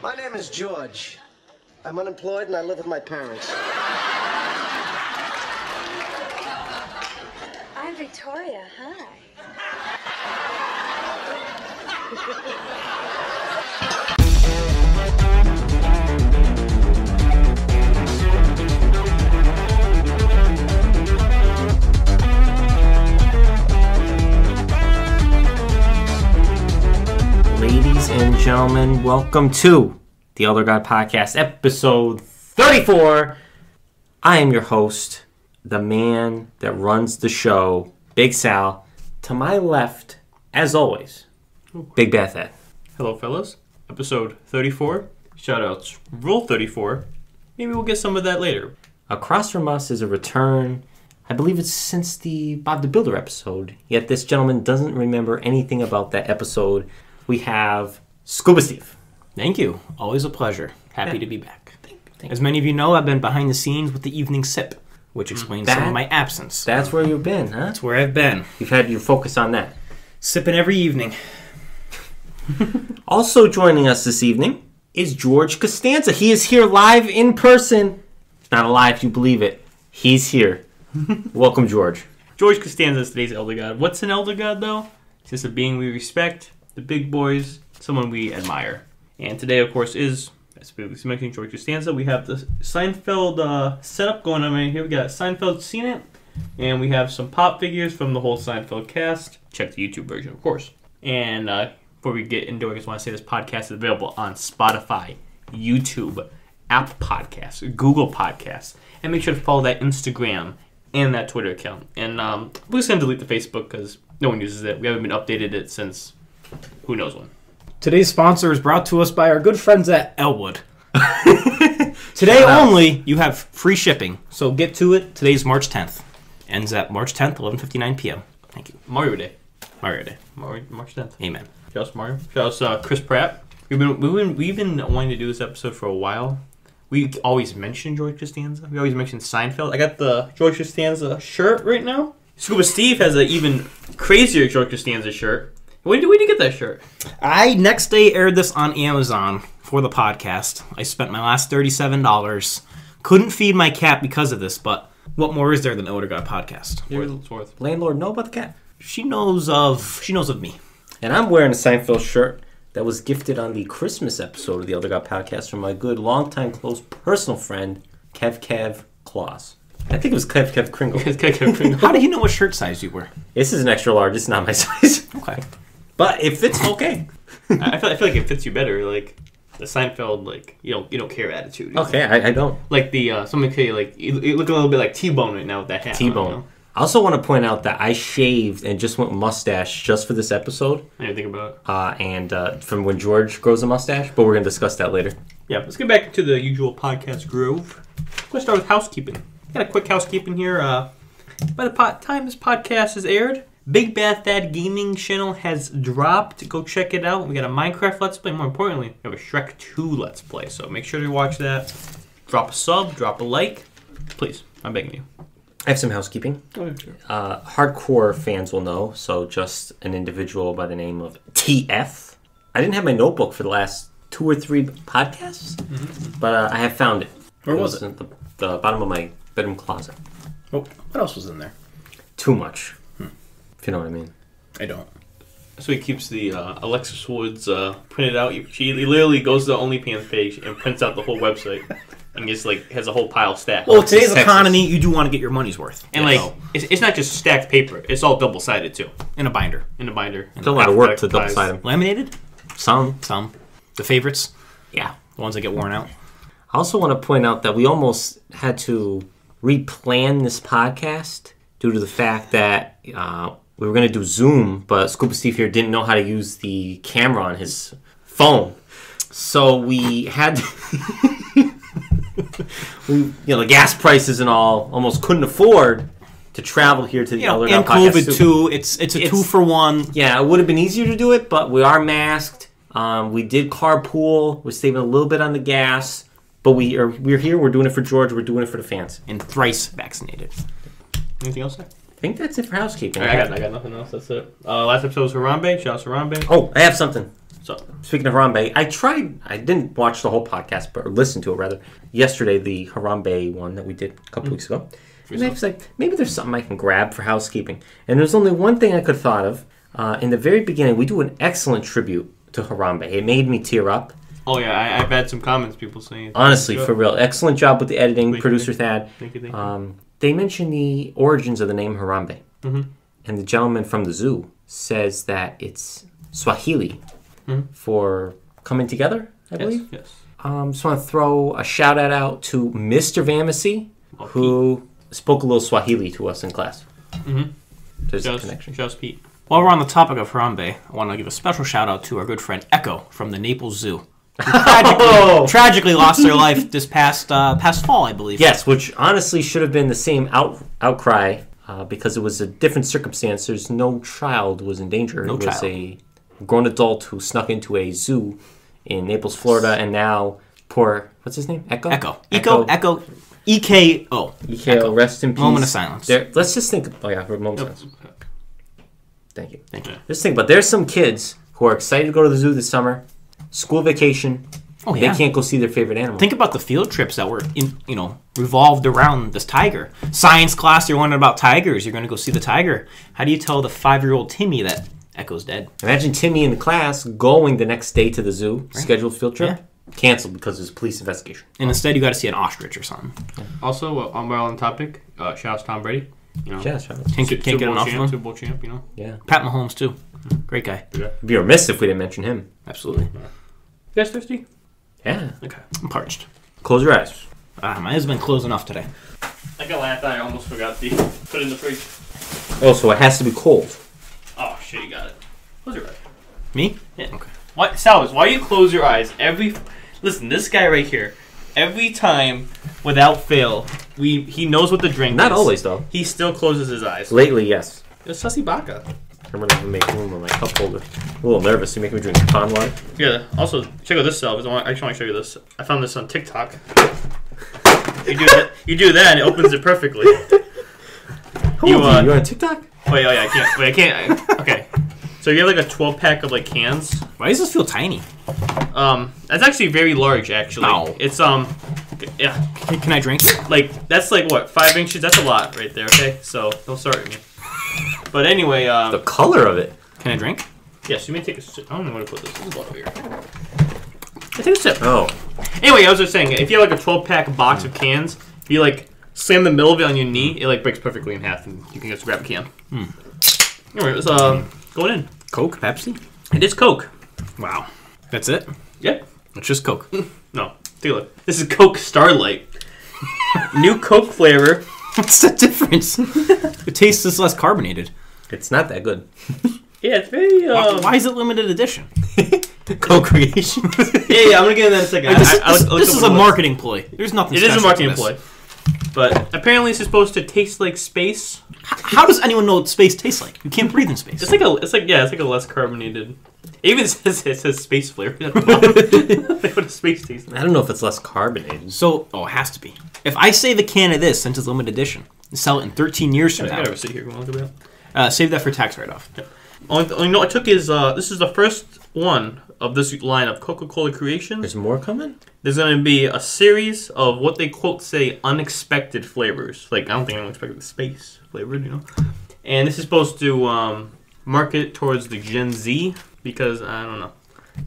My name is George. I'm unemployed and I live with my parents. I'm Victoria. Hi. Ladies and gentlemen, welcome to the Elder God Podcast, episode 34. I am your host, the man that runs the show, Big Sal. To my left, as always, Big Beth Ed. Hello, fellas. Episode 34. Shoutouts, Rule 34. Maybe we'll get some of that later. Across from us is a return. I believe it's since the Bob the Builder episode, yet this gentleman doesn't remember anything about that episode. We have Scuba Steve. Thank you. Always a pleasure. Happy to be back. As many of you know, I've been behind the scenes with the evening sip, which explains some of my absence. That's where you've been, huh? That's where I've been. You've had your focus on that. Sipping every evening. Also joining us this evening is George Costanza. He is here live in person. Not alive if you believe it. He's here. Welcome, George. George Costanza is today's Elder God. What's an Elder God, though? It's just a being we respect, the big boys, someone we admire. And today, of course, is, as we mentioned, George Costanza. We have the Seinfeld setup going on right here. We got Seinfeld Seen It, and we have some pop figures from the whole Seinfeld cast. Check the YouTube version, of course. And before we get into it, I just want to say this podcast is available on Spotify, YouTube, Apple Podcasts, Google Podcasts, and make sure to follow that Instagram and that Twitter account. And we're just going to delete the Facebook because no one uses it. We haven't been updated it since who knows when. Today's sponsor is brought to us by our good friends at Elwood. Today only, you have free shipping. So get to it. Today's March 10th. Ends at March 10th, 11:59 p.m. Thank you. Mario Day. Mario Day. March 10th. Amen. Shout out to Mario. Shout out to Chris Pratt. We've been wanting to do this episode for a while. We always mention George Costanza. We always mention Seinfeld. I got the George Costanza shirt right now. Scuba Steve has an even crazier George Costanza shirt. Where did you get that shirt? I next day aired this on Amazon for the podcast. I spent my last $37. Couldn't feed my cat because of this, but what more is there than Elder God Podcast? It's worth. Landlord know about the cat? She knows of me. And I'm wearing a Seinfeld shirt that was gifted on the Christmas episode of the Elder God Podcast from my good, longtime, close, personal friend, Kev Claus. I think it was Kev Kringle. How do you know what shirt size you were? This is an extra large. This is not my size. Okay. But it fits okay. I feel like it fits you better. Like the Seinfeld, like you don't care attitude. Okay, I don't. Like the somebody say like you look a little bit like T-Bone right now with that hat. T-Bone. On, you know? I also want to point out that I shaved and just went mustache just for this episode. I didn't think about it. And from when George grows a mustache, but we're going to discuss that later. Yeah, let's get back to the usual podcast groove. Let's start with housekeeping. Got a quick housekeeping here. By the time this podcast is aired, Big Bad Thad Gaming channel has dropped. Go check it out. We got a Minecraft Let's Play. More importantly, we have a Shrek 2 Let's Play. So make sure to watch that. Drop a sub, drop a like. Please, I'm begging you. I have some housekeeping. Oh, sure. Hardcore fans will know, so just an individual by the name of TF. I didn't have my notebook for the last 2 or 3 podcasts, but I have found it. Where was it? At the bottom of my bedroom closet. Oh, what else was in there? Too much. If you know what I mean. I don't. So he keeps the Alexis Woods printed out. She literally goes to the OnlyFans page and prints out the whole website. And just like has a whole pile stacked. Well, today's economy, you do want to get your money's worth. And it's not just stacked paper; it's all double sided too. In a binder. It's a lot of work to double side them. Laminated? Some. The favorites? Yeah. The ones that get worn out. I also want to point out that we almost had to replan this podcast due to the fact that we were going to do Zoom, but Scuba Steve here didn't know how to use the camera on his phone. So we had the gas prices and all almost couldn't afford to travel here to the Elder God Podcast. And COVID too, it's a 2-for-1. Yeah, it would have been easier to do it, but we are masked. We did carpool. We're saving a little bit on the gas, but we're here. We're doing it for George. We're doing it for the fans. And thrice vaccinated. Anything else there? think that's it for housekeeping. I got nothing else. That's it. Last episode was Harambe. Shout out to Harambe. Oh, I have something. So, speaking of Harambe, I didn't watch the whole podcast, or listen to it rather, yesterday, the Harambe one that we did a couple weeks ago. And I was like, maybe there's something I can grab for housekeeping. And there's only one thing I could thought of. In the very beginning, we do an excellent tribute to Harambe. It made me tear up. Oh, yeah, I've had some comments, people saying... Honestly, for real. Excellent job with the editing, producer Thad. Thank you. They mentioned the origins of the name Harambe. Mm-hmm. And the gentleman from the zoo says that it's Swahili for coming together, I believe. Yes. Just want to throw a shout-out out to Mr. Vamasi, who spoke a little Swahili to us in class. Mm-hmm. There's a connection. Just Pete. While we're on the topic of Harambe, I want to give a special shout out to our good friend Echo from the Naples Zoo. Who tragically lost their life this past fall, I believe. Yes, which honestly should have been the same outcry because it was a different circumstance. There's no child was in danger. No it was child. a grown adult who snuck into a zoo in Naples, Florida, and now poor, what's his name? Echo? Echo. EKO. EKO, rest in peace. Moment of silence. Let's just think, for a moment of silence. Thank you. you. Just think about there's some kids who are excited to go to the zoo this summer, school vacation. Oh, yeah. They can't go see their favorite animal. Think about the field trips that were, revolved around this tiger. Science class, you're wondering about tigers. You're going to go see the tiger. How do you tell the 5-year-old Timmy that Echo's dead? Imagine Timmy in the class going the next day to the zoo, scheduled field trip, canceled because there's a police investigation. And instead, you got to see an ostrich or something. Yeah. Also, while on the topic, shout out to Tom Brady. Shout out. Can't get enough of him. Super Bowl champ, Yeah. Pat Mahomes, too. Great guy. It'd be remiss if we didn't mention him. Absolutely. You guys thirsty? Yeah. Okay. I'm parched. Close your eyes. Mine has been closed enough today. I got laughed. I almost forgot to put it in the fridge. Oh, so it has to be cold. Oh, shit, you got it. Close your eyes. Me? Yeah. Okay. What, Salvas, why do you close your eyes Listen, this guy right here, every time, without fail, he knows what the drink Not is. always, though. He still closes his eyes. Lately, yes. It's Sussy Baka. I'm going to make room on my cup holder. A little nervous. You make me drink pond water. Yeah, also, check out this, Salvas. I actually want to show you this. I found this on TikTok. You do that, and it opens it perfectly. You on TikTok? Wait, I can't. Okay. So you have like a 12-pack of like cans. Why does this feel tiny? That's actually very large, actually. No. It's, yeah. Can I drink it? Like, that's like, what, 5 inches? That's a lot right there, okay? So, don't start with me. But anyway, The color of it. Can I drink? yes, you may take a sip. I don't know where to put this. This is a lot over here. I take a sip. Oh. Anyway, I was just saying, if you have like a 12-pack box of cans, if you like slam the middle of it on your knee, it like breaks perfectly in half, and you can just grab a can. Anyway, let's going in. Coke? Pepsi? It is Coke. Wow. That's it? Yep. It's just Coke. No, take a look. This is Coke Starlight. New Coke flavor. What's the difference? It tastes less carbonated. It's not that good. Yeah, it's very. Why is it limited edition? Co-creation. Yeah, I'm gonna get into that in a second. This is a marketing ploy. There's nothing It special is a marketing to this. ploy. But apparently it's supposed to taste like space. How does anyone know what space tastes like? You can't breathe in space. It's like a less carbonated. It even says space flavor. What a space tastes like. I don't know if it's less carbonated. So, it has to be. If I save a can of this, since it's limited edition, and sell it in 13 years from I now, gotta sit here. Want to look at that? save that for tax write-off. Only note I took is this is the first one of this line of Coca-Cola Creations. There's more coming? There's going to be a series of what they quote say unexpected flavors. Like, I don't think anyone expected the space flavored, And this is supposed to market towards the Gen Z because, I don't know.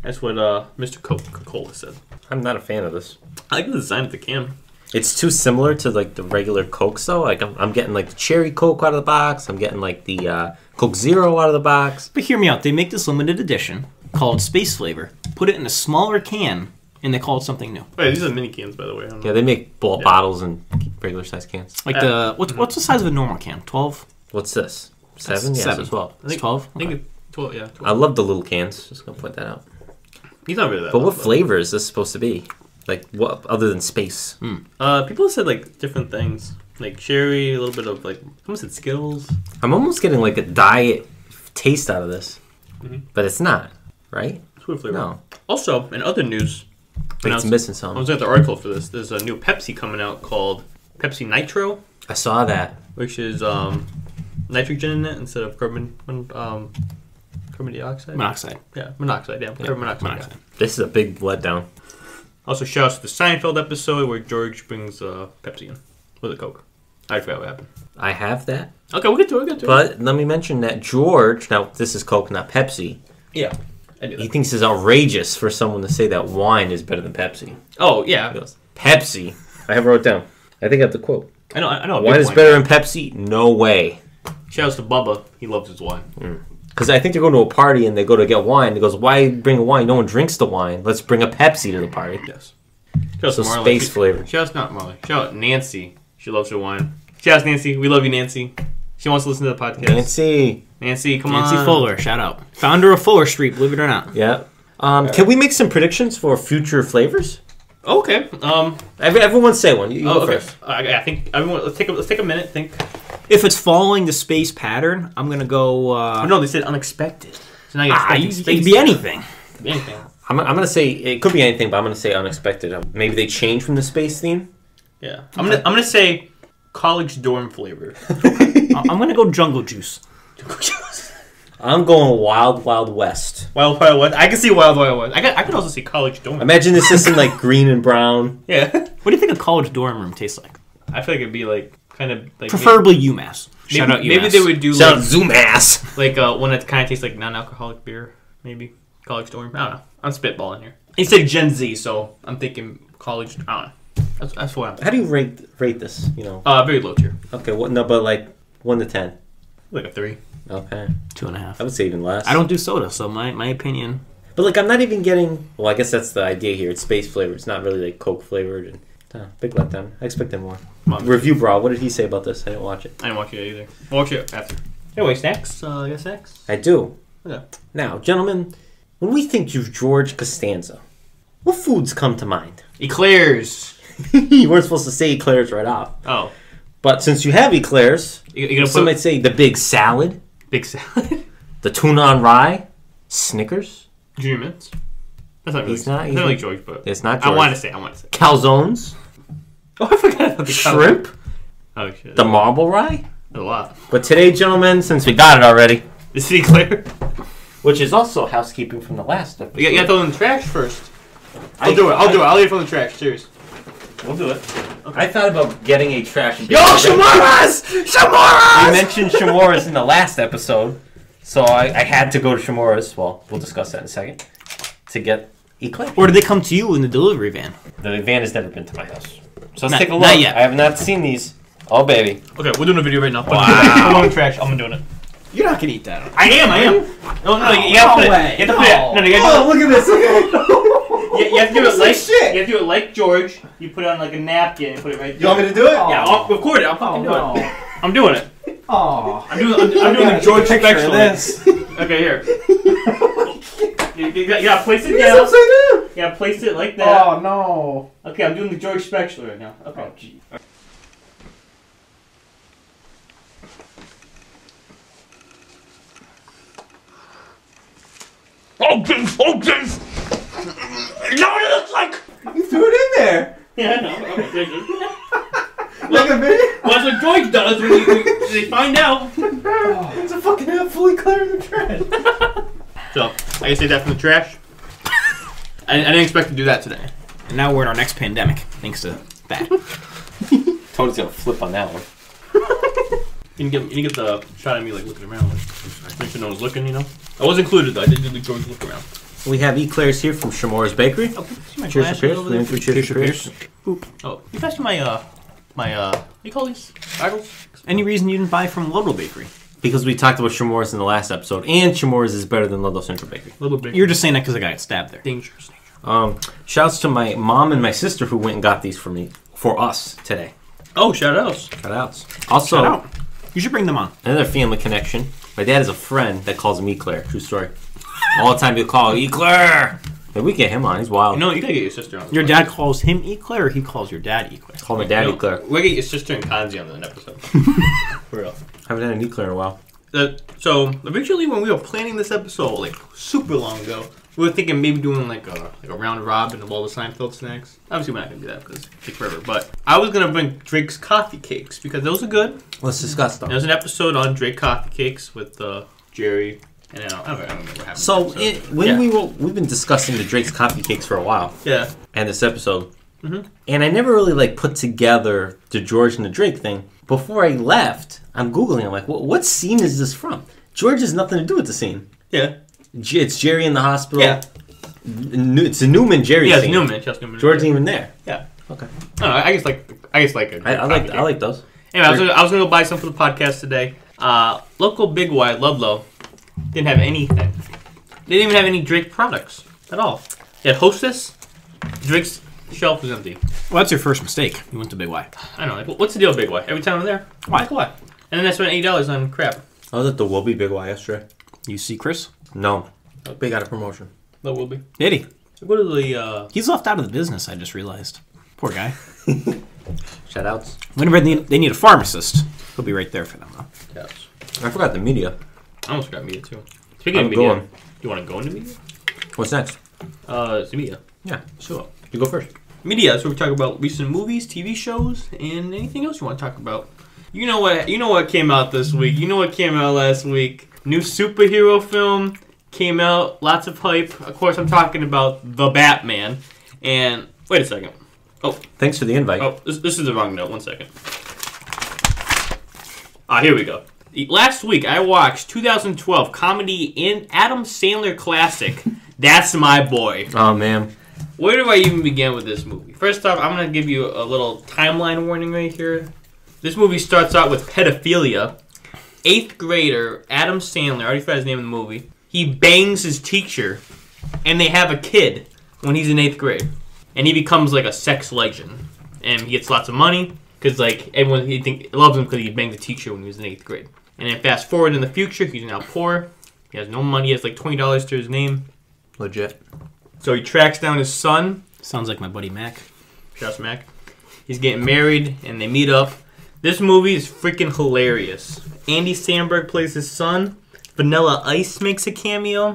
That's what Mr. Coca-Cola said. I'm not a fan of this. I like the design of the can. It's too similar to like the regular Cokes though. Like I'm getting like the cherry Coke out of the box. I'm getting like the Coke Zero out of the box. But hear me out. They make this limited edition called Space Flavor, put it in a smaller can, and they call it something new. Wait, these are mini cans, by the way. I don't know. Yeah, they make bottles and regular size cans. Like what's the size of a normal can? 12? What's this? 7? Yeah, 7. so 12. It's 12? I think it's 12, yeah. 12. I love the little cans. Just gonna point that out. He's not really that. But what loud, flavor is this supposed to be? Like what other than space? People have said like different things, like cherry, a little bit of like someone said Skittles. I'm almost getting like a diet taste out of this, but it's not, right? It's weird flavor. No, Also, in other news, like it's missing I something. was at the article for this. There's a new Pepsi coming out called Pepsi Nitro, I saw that. which is nitrogen in it instead of carbon dioxide. Monoxide. Yeah, monoxide. Yeah, carbon monoxide. Yeah. This is a big letdown. Also, shouts to the Seinfeld episode where George brings Pepsi in with a Coke. I forgot what happened. I have that. Okay, we'll get to it. But let me mention that George, now this is Coke, not Pepsi. Yeah, I do He that. thinks it's outrageous for someone to say that wine is better than Pepsi. Oh, yeah. He goes, Pepsi? I have it wrote down. I think I have the quote. I know. Wine is better than Pepsi? No way. Shouts to Bubba. He loves his wine. Because I think they're going to a party and they go to get wine. He goes, why bring a wine? No one drinks the wine. Let's bring a Pepsi to the party. Yes. Shouts So to Marley. space flavor. Shouts not Marley. Shout out Nancy. She loves her wine. Shouts Nancy. We love you, Nancy. She wants to listen to the podcast. Nancy, come on. Nancy Fuller, shout out. Founder of Fuller Street, believe it or not. Yeah. Can we make some predictions for future flavors? Okay. Everyone say one. You go okay. first. I think everyone. Let's take a minute. Think. If it's following the space pattern, I'm gonna go. Oh, no, they said unexpected. So now you're expecting It space. could be anything. Could be anything. I'm going to say, it could be anything, but I'm going to say unexpected. Maybe they change from the space theme? Yeah. I'm gonna say college dorm flavor. I'm gonna go jungle juice. I'm going Wild Wild West. Wild Wild West. I can see Wild Wild West. I could also see college dorm. Imagine this is in like green and brown. Yeah. What do you think a college dorm room tastes like? I feel like it'd be like kind of like Preferably UMass. Shout out UMass. Maybe they would do Shout out like, Zoom ass. like one that kind of tastes like non-alcoholic beer. Maybe college dorm. I don't know. I'm spitballing here. He said Gen Z, so I'm thinking college. I don't know. That's what I'm thinking. How do you rate this? You know. Very low tier. Okay. What? No, but like 1 to 10. Like a 3. Okay. 2.5. I would say even less. I don't do soda, so my opinion. But like, I'm not even getting. Well, I guess that's the idea here. It's space flavor. It's not really like Coke flavored. And big letdown. I expected more. Review bra. What did he say about this? I didn't watch it. I didn't watch it either. I'll watch it after. Anyway, snacks. You got snacks? I do. Okay. Now, gentlemen, when we think of George Costanza, what foods come to mind? Eclairs. You weren't supposed to say eclairs right off. Oh. But since you have eclairs, You gonna some put might say the big salad, big salad? the tuna on rye, Snickers. Junior Mints? That's not really. It's not That's even- not like George, but It's not George. I want to say. Calzones, Oh, I forgot about the shrimp, Oh shit. the marble rye. A lot. But today, gentlemen, since we got it already, Is it Eclair? which is also housekeeping from the last episode. You got to throw in the trash first. I'll do it. I'll leave it from the trash. Cheers. We'll do it. I thought about getting a trash. Yo, Chmuras! Chmuras! We mentioned Chmura's in the last episode, so I had to go to Chmura's. Well, we'll discuss that in a second. To get eclairs. Or did they come to you in the delivery van? The van has never been to my house. So let's Not- take a look. not yet. I have not seen these. Oh, baby. Okay, we're doing a video right now. Wow. Put it in the trash. I'm doing it. You're not gonna eat that. I am. No, you gotta put it. You have to put it. No, you gotta do it. look at this. You have to do it like shit. You have to do it like George. You put it on like a napkin and put it right there. You want me to do it? Yeah, I'll record it. I'll fucking do it. I'm doing it. Oh. I'm doing the George special. this. Okay, here. You gotta place it down. upside down. You gotta place it like that. Oh no. Okay, I'm doing the George special right now. Okay. Oh gee. Okay. You know what it looks like? You threw it in there. Yeah, I know. Okay. Like a video. Well, that's what George does when they find out. It's a fucking fully clear in the trash. So, I guess take that from the trash. I didn't expect to do that today. And now we're in our next pandemic, thanks to that. Tony's gonna flip on that one. You can get the shot of me like looking around, like make sure no one's looking. You know, I was included though. I did do the George look around. We have eclairs here from Chmura's Bakery. Oh, see my Cheers glasses to Pierce. over there? Cheers to Pierce. Oh, you passed my what do you call these? Goggles? Any reason you didn't buy from Ludlow Bakery? Because we talked about Chmura's in the last episode, and Chmura's is better than Ludlow Central Bakery. A little bit. You're just saying that because I got stabbed there. Dangerous. Shouts to my mom and my sister who went and got these for us today. Oh, shout outs. Shout outs. Also, Shout out. You should bring them on. another family connection. My dad has a friend that calls him Eclair. True story. All the time he'll call Eclair. Maybe we get him on. He's wild. You know, you gotta get your sister on. Your dad calls him Eclair, or he calls your dad Eclair? Call my dad Eclair. We'll get your sister and Kanzi on an episode. For real. Haven't had an Eclair in a while. So originally when we were planning this episode, like super long ago, We were thinking maybe doing like a round robin of all the Seinfeld snacks. Obviously, we're not gonna do that because it takes forever. But I was gonna bring Drake's coffee cakes because those are good. Let's discuss them. There's an episode on Drake coffee cakes with Jerry. And I don't remember what happened. So we've been discussing the Drake's coffee cakes for a while. Yeah. And this episode. Mm-hmm. And I never really like put together the George and the Drake thing. Before I left, I'm Googling. I'm like, what scene is this from? George has nothing to do with the scene. Yeah. It's Jerry in the hospital. Yeah. It's a Newman Jerry scene. Yeah, it's Newman. Just Newman. George ain't even there. Yeah. Okay. I just like I like those. Anyway, I was gonna go buy some for the podcast today. Local Big Y, Ludlow, didn't have anything. They didn't even have any Drake products at all. They had Hostess. Drake's shelf was empty. Well, that's your first mistake. You went to Big Y. I know. Like, what's the deal, Big Y? Every time I'm there, Why? Like, why? And then I spent $80 on crap. I was at the Wilby Big Y yesterday. You see Chris? No. They got a promotion. That will be. Did he? Go to the. He's left out of the business, I just realized. Poor guy. Shout outs. Whenever they need a pharmacist, he'll be right there for them, though. Yes. I forgot the media. I almost forgot media too. Speaking I'm of media, going. you want to go into media? What's next? It's media. Yeah, sure. You go first. Media. That's where we talk about recent movies, TV shows, and anything else you want to talk about. You know what came out this week. You know what came out last week. New superhero film came out. Lots of hype. Of course, I'm talking about The Batman. And wait a second. Oh, Thanks for the invite. oh, this is the wrong note. 1 second. Here we go. Last week, I watched 2012 comedy in Adam Sandler classic, That's My Boy. Oh, man. Where do I even begin with this movie? First off, I'm going to give you a little timeline warning right here. This movie starts out with pedophilia. 8th grader Adam Sandler, I already forgot his name in the movie, he bangs his teacher, and they have a kid when he's in 8th grade. And he becomes like a sex legend. And he gets lots of money, because like everyone loves him because he banged the teacher when he was in 8th grade. And then fast forward in the future, he's now poor. He has no money. He has like $20 to his name. Legit. So he tracks down his son. Sounds like my buddy Mac. Just Mac. He's getting married, and they meet up. This movie is freaking hilarious. Andy Samberg plays his son. Vanilla Ice makes a cameo.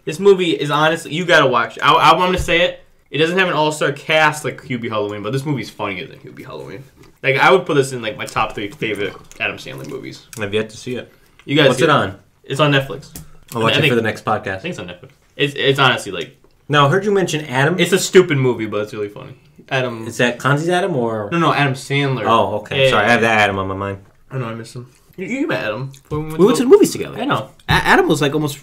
This movie is honestly, you gotta watch. I want to say it. It doesn't have an all-star cast like Hubie Halloween, but this movie's funnier than Hubie Halloween. Like, I would put this in like my top 3 favorite Adam Sandler movies. I've yet to see it. You guys, What's it on? It's on Netflix. I'll watch it for the next podcast. I think it's on Netflix. It's honestly like. Now, I heard you mention Adam. It's a stupid movie, but it's really funny. Adam. Is that Conzi's Adam or? No, Adam Sandler. Oh, okay. Sorry, I have that Adam on my mind. I know, I miss him. You met Adam. We went to the movies together. I know. Adam was like almost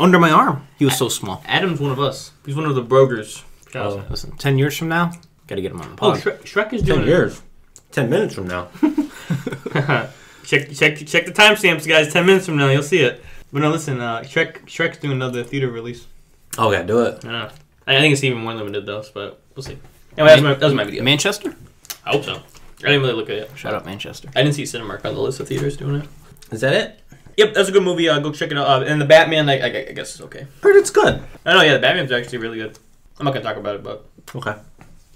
under my arm. He was so small. Adam's one of us. He's one of the brogers. Oh. Listen, 10 years from now, gotta get him on the Oh, pod. Shrek is doing 10 years. 10 minutes from now. check the timestamps, guys. 10 minutes from now, you'll see it. But no, listen, Shrek's doing another theater release. Oh, yeah, do it. I know. I think it's even more limited, though, but we'll see. Anyway, that was my video. Manchester? I hope so. I didn't really look at it. Shout out Manchester. I didn't see Cinemark on the list of theaters doing it. Is that it? Yep, that's a good movie. Go check it out. And the Batman, I guess, is okay. Heard it's good. I know, yeah, the Batman's actually really good. I'm not going to talk about it, but Okay.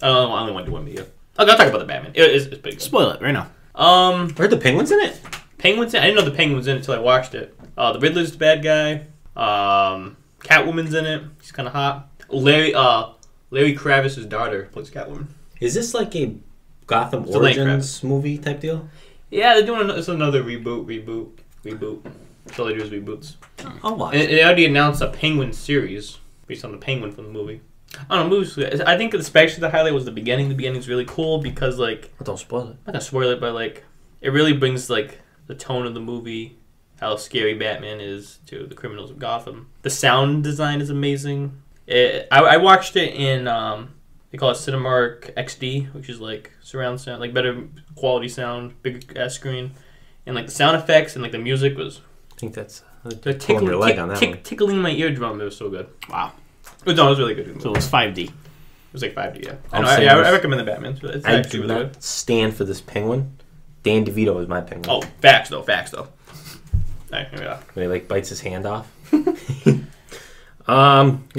I only want to do one video. I'll talk about the Batman. It's pretty good. Spoil it right now. I heard the Penguin's in it. Penguin's in it? I didn't know the Penguin was in it until I watched it. The Riddler's the bad guy. Catwoman's in it. She's kind of hot. Larry Kravis' daughter plays Catwoman. Is this like a Gotham It's Elaine Origins movie type deal? Yeah, they're doing it's another reboot. That's all they do is reboots. I'll watch. And they already announced a Penguin series based on the Penguin from the movie. I don't know, I think especially the highlight was the beginning. The beginning's really cool because, like... Don't spoil it. I'm not gonna spoil it, but, like, it really brings, like, the tone of the movie, how scary Batman is to the criminals of Gotham. The sound design is amazing. I watched it in, they call it Cinemark XD, which is, like, surround sound, like, better quality sound, bigger screen. And, like, the sound effects and, like, the music was... I think that's... Tickling, your leg on that one. tickling my eardrum. It was so good. Wow. No, it was really good. So it was 5D. It was like 5D, yeah. I I recommend the Batman. It's I actually do really not good. stand for this Penguin. Dan DeVito is my Penguin. Oh, facts though. Alright, here we go. When he like bites his hand off. You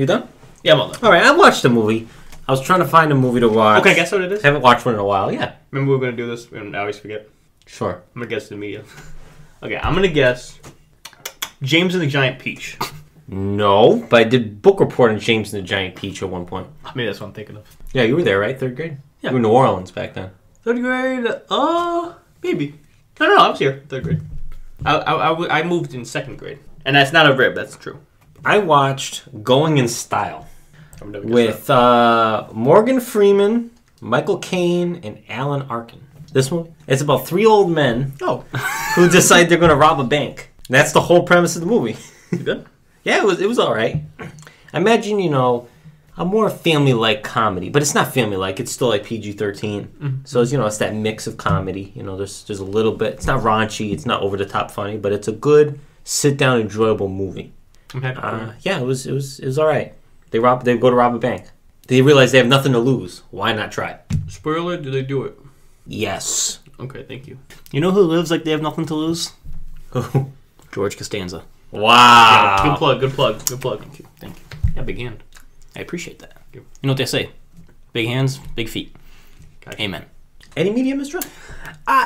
done? Yeah, I'm all done. All right, I watched a movie. I was trying to find a movie to watch. Okay, guess what it is? Haven't watched one in a while. Yeah. Remember we were gonna do this, and I always forget. Sure. I'm gonna guess the media. Okay, I'm gonna guess James and the Giant Peach. No, but I did book report on James and the Giant Peach at one point. Maybe that's what I'm thinking of. Yeah, you were there, right? 3rd grade? Yeah. You were in New Orleans back then. 3rd grade? Maybe. No, I was here. 3rd grade. I moved in 2nd grade. And that's not a rib, that's true. I watched Going in Style I would never guess with Morgan Freeman, Michael Caine, and Alan Arkin. This movie? It's about 3 old men who decide they're going to rob a bank. That's the whole premise of the movie. that. Good? Yeah, it was all right. I imagine, a more family-like comedy, but it's not family-like. It's still like PG-13. Mm-hmm. So it's that mix of comedy. There's a little bit. It's not raunchy. It's not over-the-top funny, but it's a good sit-down, enjoyable movie. I'm happy. Yeah, it was all right. They go to rob a bank. They realize they have nothing to lose. Why not try? Spoiler, do they do it? Yes. Okay, thank you. You know who lives like they have nothing to lose? Who? George Costanza. Wow. Yeah, good plug. Thank you. Yeah, big hand. I appreciate that. You know what they say? Big hands, big feet. Gotcha. Amen. Any media, Mr.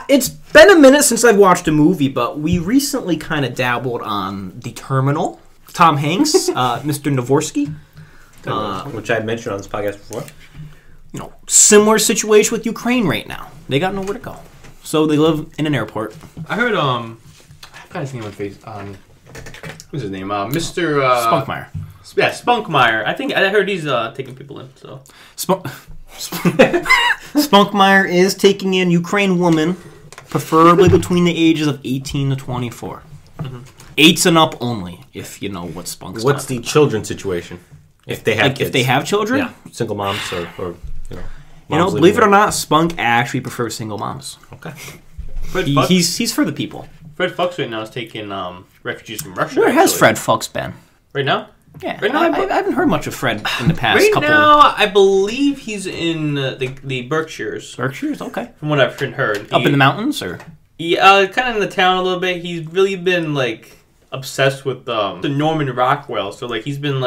It's been a minute since I've watched a movie, but we recently kind of dabbled on The Terminal. Tom Hanks, Mr. Navorsky. Which I mentioned on this podcast before. Similar situation with Ukraine right now. They got nowhere to go. So they live in an airport. I heard, I forgot his name on face. What's his name? Mr. Spunkmeyer. Yeah, Spunkmeyer. I heard he's taking people in, so. Spunkmeyer is taking in Ukraine women, preferably between the ages of 18 to 24. Mm-hmm. 8s and up only, if you know what Spunk's What's the children situation? If they have kids. If they have children? Yeah, single moms or believe it or not, Spunk actually prefers single moms. Okay. He's for the people. Fred Fuchs right now is taking refugees from Russia. Where has Fred Fuchs been? Right now? Yeah, right now, I haven't heard much of Fred in the past right couple. Now, I believe he's in the Berkshires. Berkshires, okay. From what I've heard. Up in the mountains, or? Yeah, kind of in the town a little bit. He's really been obsessed with the Norman Rockwell. So he's been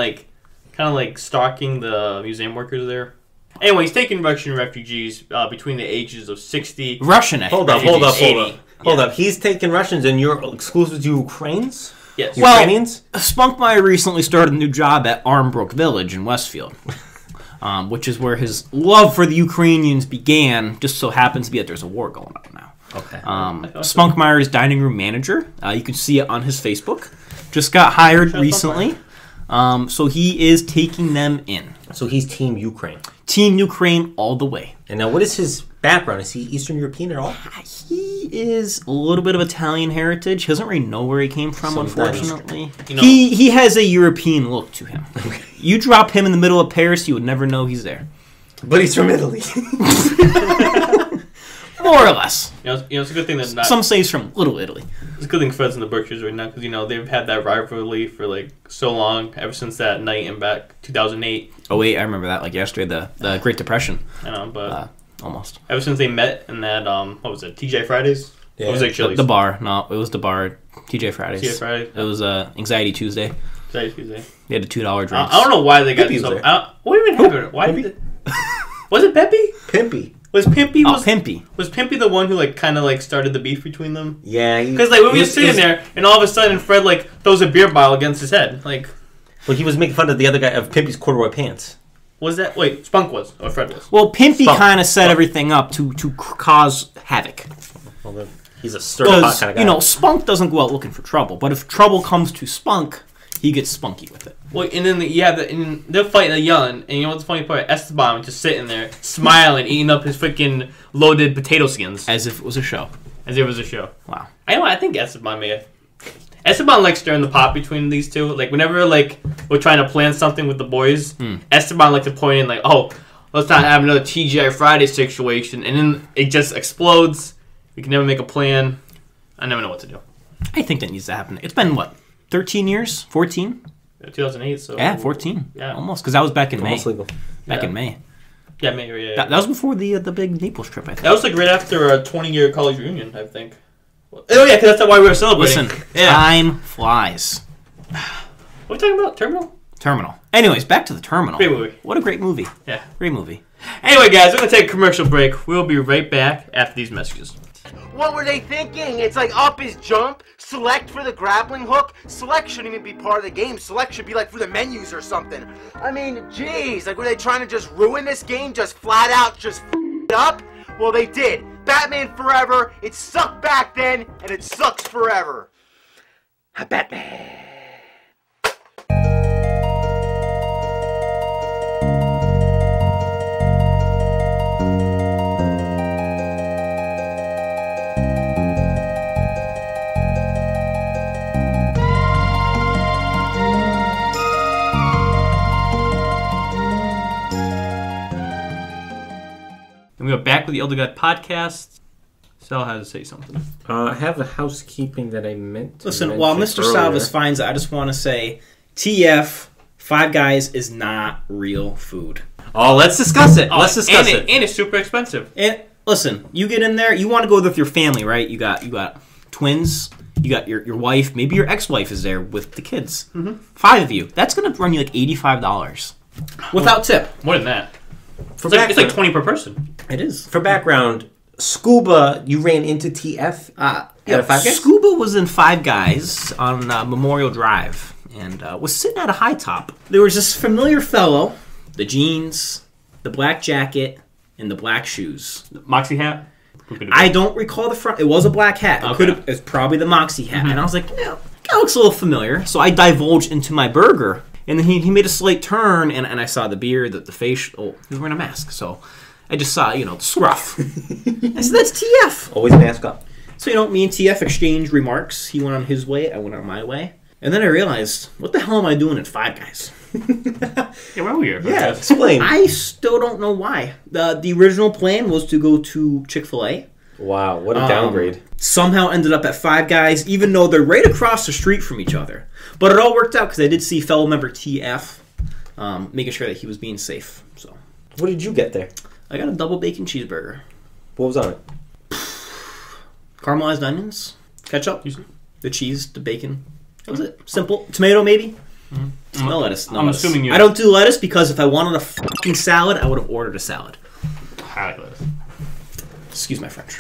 kind of stalking the museum workers there. Anyway, he's taking Russian refugees between the ages of 60. Russian. Hold up. He's taking Russians and you're exclusive to Ukrainians? Yes. Ukrainians? Well, Spunkmeyer recently started a new job at Armbrook Village in Westfield, which is where his love for the Ukrainians began. Just so happens to be that there's a war going on now. Okay. Spunkmeyer is dining room manager. You can see it on his Facebook. Just got hired recently. So he is taking them in. So he's Team Ukraine. Team Ukraine all the way. And now what is his background? Is he Eastern European at all? He is a little bit of Italian heritage. He doesn't really know where he came from, unfortunately. He has a European look to him. You drop him in the middle of Paris, you would never know he's there. But he's from Italy. More or less. It's a good thing that some say he's from Little Italy. It's a good thing Fred's in the Berkshires right now because they've had that rivalry for so long, ever since that night in back 2008. Oh wait, I remember that yesterday, the Great Depression. I know, but almost. Ever since they met in that what was it, TJ Fridays? Yeah. What was it, Chili's? The bar. No, it was the bar. TJ Fridays. TJ Fridays. It was Anxiety Tuesday. Anxiety Tuesday. They had a $2 drink. I don't know why they got Pimpy so. was there. What even happened? Why did it? Was it Peppy? Pimpy. Was Pimpy? Pimpy. Was Pimpy the one who kind of started the beef between them? Yeah. Because we were sitting there, and all of a sudden Fred throws a beer bottle against his head. Well, he was making fun of the other guy of Pimpy's corduroy pants. Was that? Wait, Spunk was, or Fred was? Well, Pimpy kind of set everything up to cause havoc. Well, then he's a stir pot kind of guy. Spunk doesn't go out looking for trouble, but if trouble comes to Spunk, he gets spunky with it. Well, and then they're fighting, they're yelling, and you know what's the funny part? Esteban just sitting there, smiling, eating up his freaking loaded potato skins. As if it was a show. As if it was a show. Wow. I think Esteban may have. Esteban likes stirring the pot between these two. Whenever we're trying to plan something with the boys, Esteban likes to point in oh, let's not have another TGI Friday situation, and then it just explodes. We can never make a plan. I never know what to do. I think that needs to happen. It's been 13 years? 14? 2008. So yeah, 14. Yeah, almost, because that was back in May. Almost legal. In May. Yeah, May. Yeah. That was before the big Naples trip, I think. That was right after a 20-year college reunion, I think. Oh yeah, because that's why we were celebrating. Listen, time flies. What are we talking about? Terminal? Anyways, back to the Terminal. Great movie. What a great movie. Yeah. Great movie. Anyway, guys, we're going to take a commercial break. We'll be right back after these messages. What were they thinking? It's like up is jump, select for the grappling hook. Select shouldn't even be part of the game. Select should be like for the menus or something. I mean, jeez, like were they trying to just ruin this game? Just flat out just f it up? Well, they did. Batman Forever, it sucked back then, and it sucks forever. Batman. And we are back with the Elder God podcast. Sal had to say something. I have a housekeeping that I meant to Listen, mention while Mr. earlier. Salvis finds it, I just want to say, TF, Five Guys is not real food. Oh, let's discuss it. Let's discuss it. And it's super expensive. And listen, you get in there, you want to go with your family, right? You got twins, you got your wife, maybe your ex-wife is there with the kids. Mm-hmm. 5 of you. That's going to run you like $85 without tip. More than that. For It's like 20 per person. It is. For background, Scuba, you ran into TF at a Five Guys? Scuba was in Five Guys on Memorial Drive and was sitting at a high top. There was this familiar fellow, the jeans, the black jacket, and the black shoes. Moxie hat? I don't recall the front. It was a black hat. It's probably the Moxie hat. Mm-hmm. And I was like, yeah, that looks a little familiar. So I divulged into my burger. And then he made a slight turn, and I saw the beard, the face. Oh, he was wearing a mask. So I just saw, the scruff. I said, that's TF. Always mask up. So, me and TF exchanged remarks. He went on his way. I went on my way. And then I realized, what the hell am I doing at Five Guys? Yeah, where were you? Yeah, explain. I still don't know why. The original plan was to go to Chic-Fil-A. Wow, what a downgrade. Somehow ended up at Five Guys, even though they're right across the street from each other. But it all worked out because I did see fellow member TF making sure that he was being safe. So, What did you get there? I got a double bacon cheeseburger. What was on it? Caramelized onions, ketchup, the cheese, the bacon. That was it. Simple. Tomato, maybe? Mm-hmm. No lettuce. No I'm lettuce. assuming you... I don't do lettuce because if I wanted a fucking salad, I would have ordered a salad. I like lettuce. Excuse my French.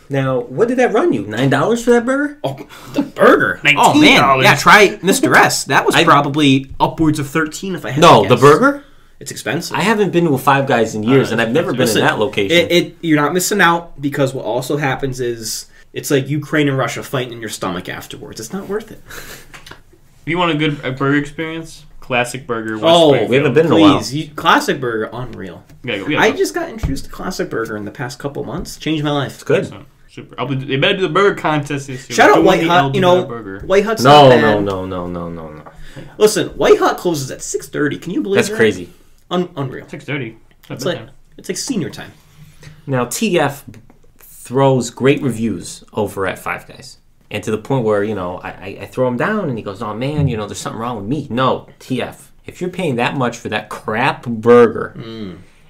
Now, what did that run you? $9 for that burger? Oh, the burger. $19. Oh, man. Yeah, try Mr. S. That was probably upwards of $13 if I had to No, guess. the burger? It's expensive. I haven't been to a Five Guys in years, and I've never been in that location. You're not missing out because what also happens is it's like Ukraine and Russia fighting in your stomach afterwards. It's not worth it. If you want a good burger experience, classic burger. We haven't been in a while. Classic Burger, unreal. I just got introduced to Classic Burger in the past couple months. Changed my life. It's good. Super. They better do the burger contest this year. Shout out White Hut. White Hut's not bad. No. Listen, White Hut closes at 6:30. Can you believe that? That's crazy. Unreal. 6:30. It's like senior time. Now, TF throws great reviews over at Five Guys. And to the point where, I throw him down and he goes, oh man, there's something wrong with me. No, TF. If you're paying that much for that crap burger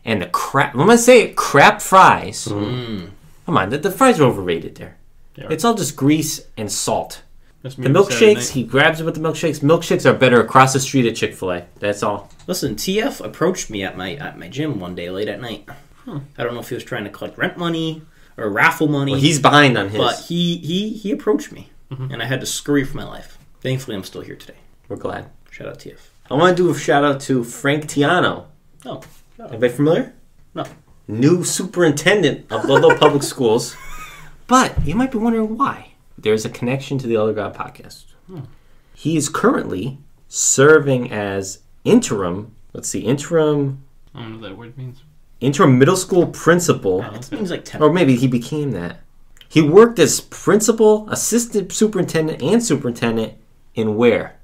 and the crap, I'm going to say it, crap fries. Come on, the fries are overrated there. It's all just grease and salt. The milkshakes, he grabs it with the milkshakes. Milkshakes are better across the street at Chick-Fil-A. That's all. Listen, TF approached me at my gym one day late at night. I don't know if he was trying to collect rent money or raffle money. Well, he's behind on his. But he approached me, and I had to scurry for my life. Thankfully, I'm still here today. We're glad. Shout out TF. I want to do a shout out to Frank Tiano. Oh. Anybody familiar? No. New superintendent of Ludlow Public Schools. But you might be wondering why. There's a connection to the Elder God podcast. He is currently serving as interim. Let's see, interim. I don't know what that word means. Interim middle school principal. That means like 10. Or maybe he became that. He worked as principal, assistant superintendent, and superintendent in where?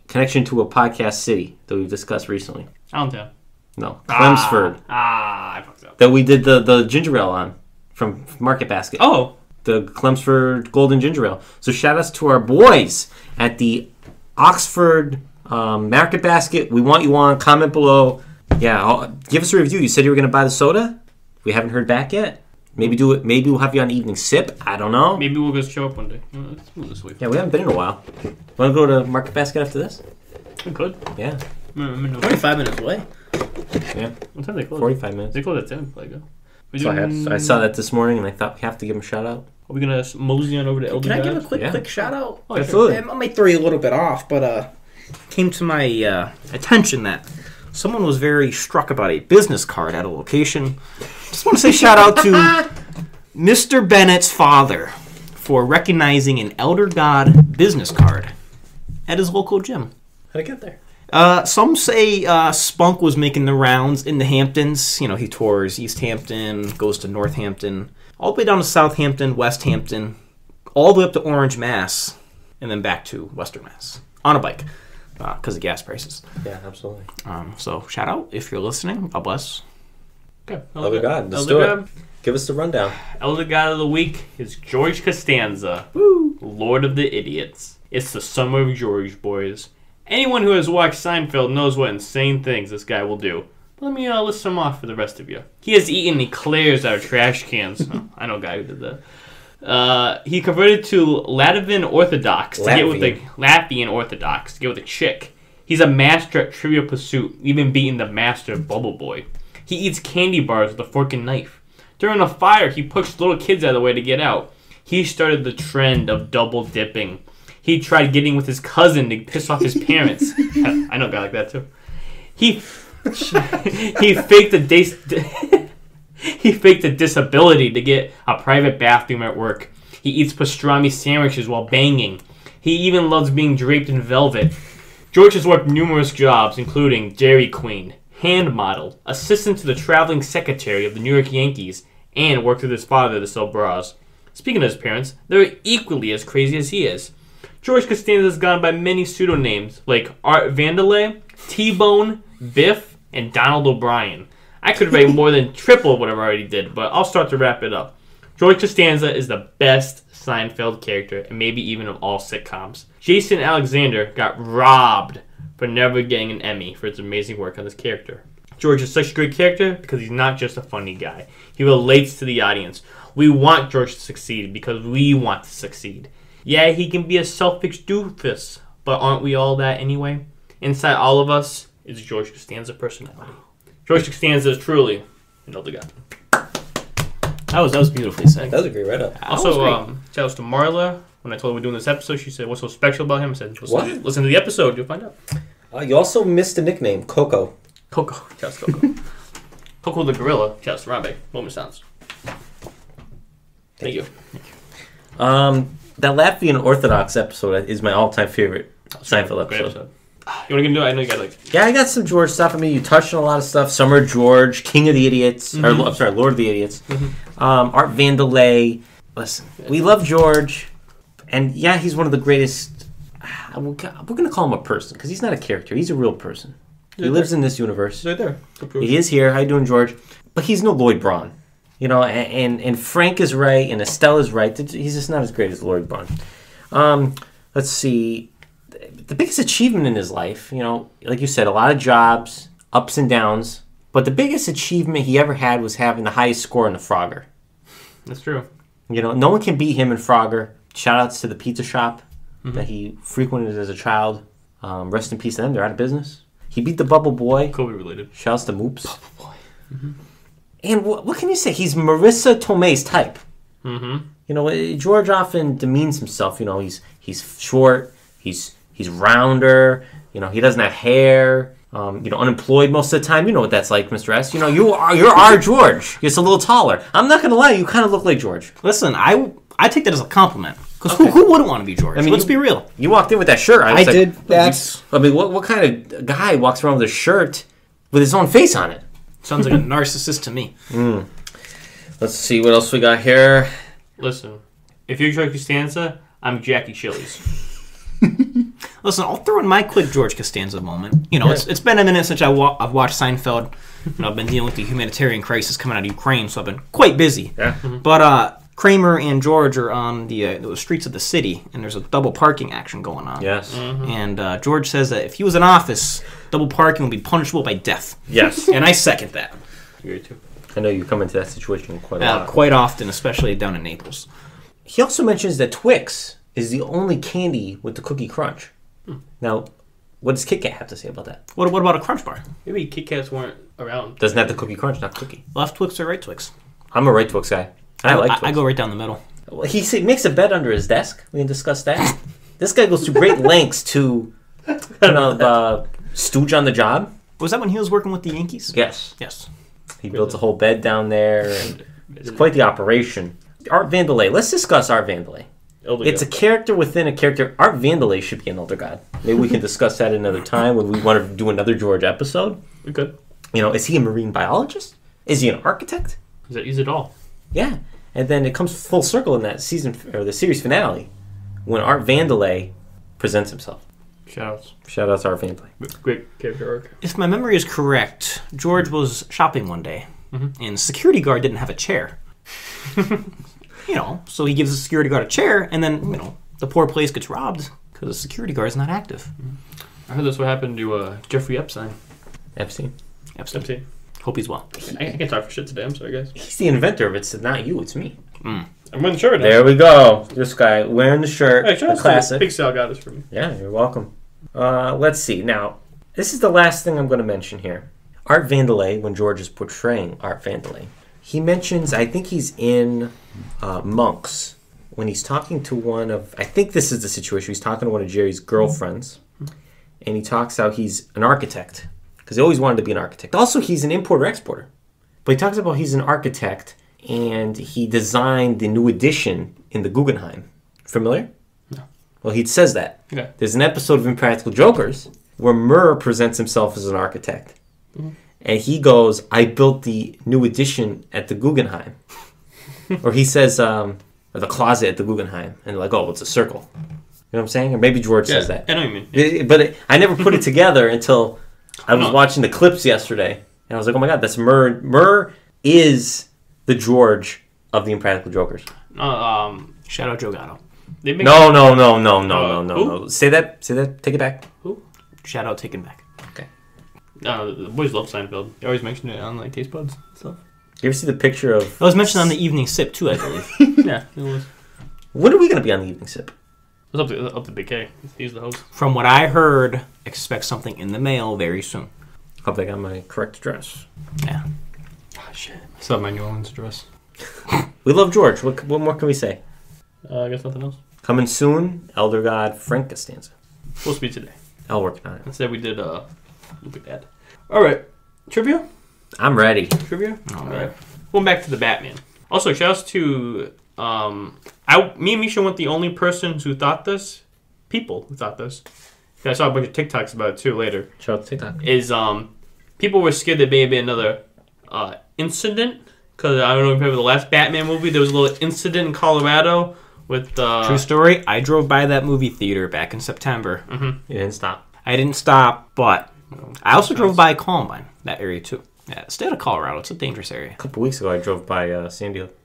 Connection to a podcast city that we've discussed recently. Allentown. No, Chelmsford. I fucked up. That we did the ginger ale on from Market Basket. Oh. The Chelmsford Golden Ginger Ale. So shout outs to our boys at the Oxford Market Basket. We want you on. Comment below. Yeah, give us a review. You said you were going to buy the soda. We haven't heard back yet. Maybe do it. Maybe we'll have you on evening sip. I don't know. Maybe we'll just show up one day. Let's move this way. Yeah, we haven't been in a while. Want to go to Market Basket after this? We could. Yeah. 25 minutes away. Yeah. What time they close? 45 minutes. They close at 10. Like, So I saw that this morning, and I thought we have to give them a shout out. Are we gonna mosey on over to Elder Can I God? give a quick shout out? Oh, Absolutely. I might throw you a little bit off, but came to my attention that someone was very struck about a business card at a location. Just want to say shout out to Mr. Bennett's father for recognizing an Elder God business card at his local gym. How'd it get there? Some say Spunk was making the rounds in the Hamptons. You know, he tours East Hampton, goes to Northampton, all the way down to Southampton, West Hampton, all the way up to Orange, Mass, and then back to Western Mass on a bike because of gas prices. Yeah, absolutely. So shout out if you're listening. God bless. Okay. Elder God, let's Elder do God. it. Give us the rundown. Elder God of the Week is George Costanza, Lord of the Idiots. It's the summer of George, boys. Anyone who has watched Seinfeld knows what insane things this guy will do. But let me list them off for the rest of you. He has eaten Eclairs out of trash cans. Oh, I know a guy who did that. He converted to Latvian Orthodox to get with a chick. He's a master at Trivia Pursuit, even beating the master of Bubble Boy. He eats candy bars with a fork and knife. During a fire, he pushed little kids out of the way to get out. He started the trend of double dipping. He tried getting with his cousin to piss off his parents. I know a guy like that too. He faked a disability to get a private bathroom at work. He eats pastrami sandwiches while banging. He even loves being draped in velvet. George has worked numerous jobs, including Dairy Queen, hand model, assistant to the traveling secretary of the New York Yankees, and worked with his father to sell bras. Speaking of his parents, they're equally as crazy as he is. George Costanza has gone by many pseudonames like Art Vandelay, T-Bone, Biff, and Donald O'Brien. I could write more than triple what I've already did, but I'll start to wrap it up. George Costanza is the best Seinfeld character, and maybe even of all sitcoms. Jason Alexander got robbed for never getting an Emmy for his amazing work on this character. George is such a great character because he's not just a funny guy. He relates to the audience. We want George to succeed because we want to succeed. Yeah, he can be a selfish doofus, but aren't we all that anyway? Inside all of us is George Costanza personality. George Costanza is truly an elder god. That was beautifully said. That was a great write-up. Also, shout outs to Marla. When I told her we're doing this eepisode, she said, "What's so special about him?" I said, listen to the episode, you'll find out. You also missed a nickname, Coco. Coco. Shout outs to Coco. Coco the gorilla. Shout outs to Harambe. Moment sounds. Thank you. That Latvian Orthodox episode is my all-time favorite Seinfeld Great episode. You want to get into it? I know you got Yeah, I got some George stuff. I mean, you touched on a lot of stuff. Summer George, King of the Idiots. Or, I'm sorry, Lord of the Idiots. Art Vandelay. Listen, we love George. And yeah, he's one of the greatest. We're going to call him a person because he's not a character. He's a real person. He lives in this universe. right there. He is here. How you doing, George? But he's no Lloyd Braun. You know, and Frank is right, and Estelle is right. He's just not as great as Lloyd Braun. Let's see. The biggest achievement in his life, you know, like you said, a lot of jobs, ups and downs. But the biggest achievement he ever had was having the highest score in the Frogger. That's true. You know, no one can beat him in Frogger. Shout-outs to the pizza shop that he frequented as a child. Rest in peace to them. They're out of business. He beat the Bubble Boy. COVID related. Shouts to Moops. Bubble Boy. And what can you say? He's Marissa Tomei's type. You know, George often demeans himself. You know, he's short. He's rounder. You know, he doesn't have hair. You know, unemployed most of the time. You know what that's like, Mr. S. You know, you're our George. You're just a little taller. I'm not gonna lie. You kind of look like George. Listen, I take that as a compliment. Because who wouldn't want to be George? I mean, let's be real. You walked in with that shirt. I did. I mean, what kind of guy walks around with a shirt with his own face on it? Sounds like a narcissist to me. Let's see what else we got here. Listen, if you're George Costanza, I'm Jackie Chili's. Listen, I'll throw in my quick George Costanza moment. You know, it's been a minute since I've watched Seinfeld. You know, I've been dealing with the humanitarian crisis coming out of Ukraine, so I've been quite busy. Yeah. But Kramer and George are on the streets of the city, and there's a double parking action going on. Yes. And George says that if he was in office, double parking would be punishable by death. Yes. And I second that. You're too. I know you come into that situation quite a lot. Quite often, especially down in Naples. He also mentions that Twix is the only candy with the cookie crunch. Now, what does Kit Kat have to say about that? What about a Crunch Bar? Maybe Kit Kats weren't around. Doesn't have the cookie crunch, not cookie. Left Twix or right Twix? I'm a right Twix guy. I like Twix. I go right down the middle. Well, he makes a bed under his desk. We can discuss that. This guy goes to great lengths to stooge on the job. Was that when he was working with the Yankees? Yes. Yes. He built a whole bed down there, and it's quite the operation. Art Vandelay. Let's discuss Art Vandelay. It's a character within a character. Art Vandelay should be an elder god. Maybe we can discuss that another time when we want to do another George episode. We could. Is he a marine biologist? Is he an architect? He's it all. Yeah. And then it comes full circle in that season, or the series finale, when Art Vandelay presents himself. Shoutouts. Shoutouts to Art Vandelay. Great character arc. If my memory is correct, George was shopping one day, and the security guard didn't have a chair. So he gives the security guard a chair, and then, the poor place gets robbed because the security guard is not active. I heard that's what happened to Jeffrey Epstein. Epstein. Hope he's well. I can't talk for shit today. I'm sorry, guys. He's the inventor of it. It's not you. It's me. I'm wearing the shirt now. There we go. This guy wearing the shirt. Hey, the classic. Big Sal got this for me. Yeah, you're welcome. Let's see. Now, this is the last thing I'm going to mention here. Art Vandelay, when George is portraying Art Vandelay, he mentions, I think he's in Monks, when he's talking to one of, I think this is the situation, he's talking to one of Jerry's girlfriends, and he talks how he's an architect, because he always wanted to be an architect. Also, he's an importer-exporter. But he talks about he's an architect, and he designed the new edition in the Guggenheim. Familiar? No. Well, he says that. Okay. There's an episode of Impractical Jokers where Murr presents himself as an architect. And he goes, I built the new edition at the Guggenheim. Or he says, or the closet at the Guggenheim. And they're like, oh, it's a circle. You know what I'm saying? Or maybe George says that. I know what you mean. But I never put it together until I was watching the clips yesterday. And I was like, oh my God, that's Murr. Murr is the George of the Impractical Jokers. Shout out Joe Gatto. No. Say that. Take it back. Who? Shout out Taken Back. Okay. The boys love Seinfeld. They always mention it on Taste Buds and stuff. You ever see the picture of... It was mentioned on the Evening Sip, too, I believe. Yeah, it was. When are we going to be on the Evening Sip? It was up to Big K. He's the host. From what I heard, expect something in the mail very soon. Hope they got my correct address. Yeah. Oh, shit. I still have my New Orleans address. We love George. What more can we say? I guess nothing else. Coming soon, Elder God Frank Costanza. Supposed to be today. I'll work on it. Instead, we did look at that. All right, trivia. I'm ready. Trivia. All right. Going back to the Batman. Also, shouts to me and Misha weren't the only persons who thought this. People who thought this. I saw a bunch of TikToks about it too later. Shout out to TikTok. Is people were scared there may be another incident because I don't know if you remember the last Batman movie. There was a little incident in Colorado with True story. I drove by that movie theater back in September. You didn't stop. I didn't stop, but I also drove by Columbine, that area too. Yeah, state of Colorado. It's a dangerous area. A couple weeks ago, I drove by Sandy Hook.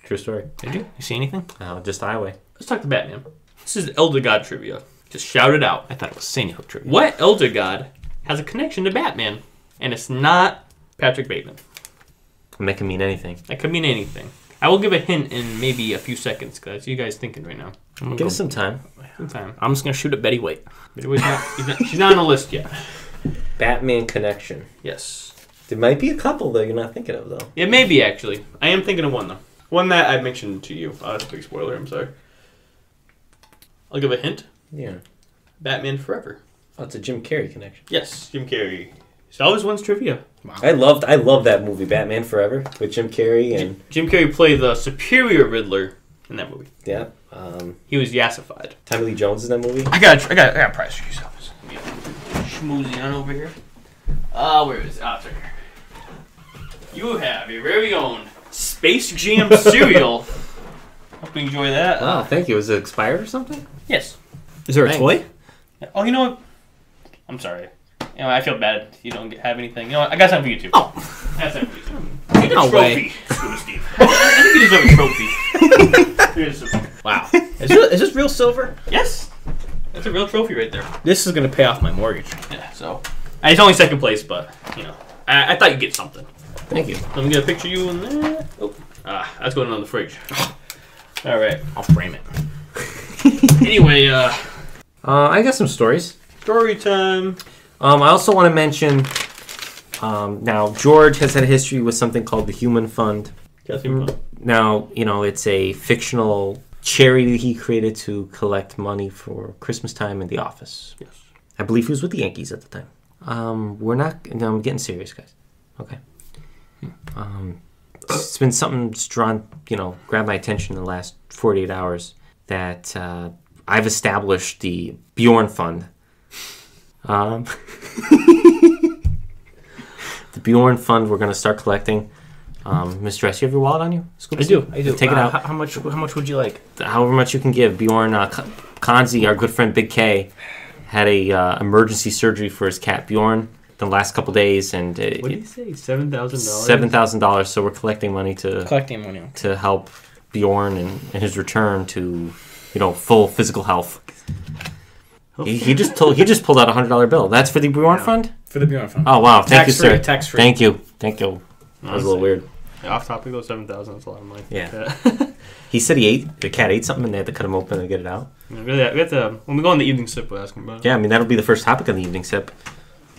True story. Did you? You see anything? Just the highway. Let's talk to Batman. This is Elder God trivia. Just shout it out. I thought it was Sandy Hook trivia. What Elder God has a connection to Batman? And it's not Patrick Bateman. And that can mean anything. That could mean anything. I will give a hint in maybe a few seconds, because you guys thinking right now. Give us some time. Sometime. I'm just going to shoot at Betty White. But she's not on the list yet. Batman connection. Yes. There might be a couple, though, you're not thinking of, though. It may be, actually. I am thinking of one, though. One that I mentioned to you. That's a big spoiler, I'm sorry. I'll give a hint. Yeah. Batman Forever. Oh, it's a Jim Carrey connection. Yes, Jim Carrey. He always wins trivia. Wow. I love that movie, Batman Forever, with Jim Carrey and... Jim Carrey played the superior Riddler in that movie. Yeah. He was yassified. Tommy Lee Jones in that movie? I got a prize for yourself. Schmoozy on over here. Where is it? It's right here. You have your very own Space Jam cereal. Hope you enjoy that. Oh, thank you. Is it expired or something? Yes. Is there a Thanks. toy? Oh, you know what? I'm sorry. You know, I feel bad if you don't have anything. You know what? I got something for you, too. Oh. I got something for you, too. Get a No trophy, Scuba Steve. I think you deserve a trophy. Here's a- Wow. Is this real silver? Yes. That's a real trophy right there. This is going to pay off my mortgage. Yeah, so. It's only second place, but, you know. I thought you'd get something. Thank you. Let me get a picture of you in there. Oh. That's going on the fridge. All right. I'll frame it. Anyway, I got some stories. story time. I also want to mention, now, George has had a history with something called the Human Fund. Now, it's a fictional charity he created to collect money for Christmas time in the office. Yes. I believe he was with the Yankees at the time. I'm getting serious, guys. Okay. It's been something that's grabbed my attention in the last 48 hours that I've established the Bjorn Fund. The Bjorn Fund we're going to start collecting. Mr. S, you have your wallet on you? I do. Take it out. How much would you like? However much you can give. Bjorn Kanzi, our good friend Big K, had a emergency surgery for his cat Bjorn the last couple days, and what did he say? $7,000. $7,000. So we're collecting money to help Bjorn in his return to full physical health. He just pulled out a $100 bill. That's for the Bjorn Fund. For the Bjorn Fund. Oh wow! Thank you, sir. Tax-free. Thank you. That was a little weird. Yeah, off topic though, $7,000. That's a lot of money. Yeah. He said the cat ate something, and they had to cut him open and get it out. Yeah, we have to, when we go on the evening sip, we'll ask him about it. Yeah, I mean that'll be the first topic of the evening sip.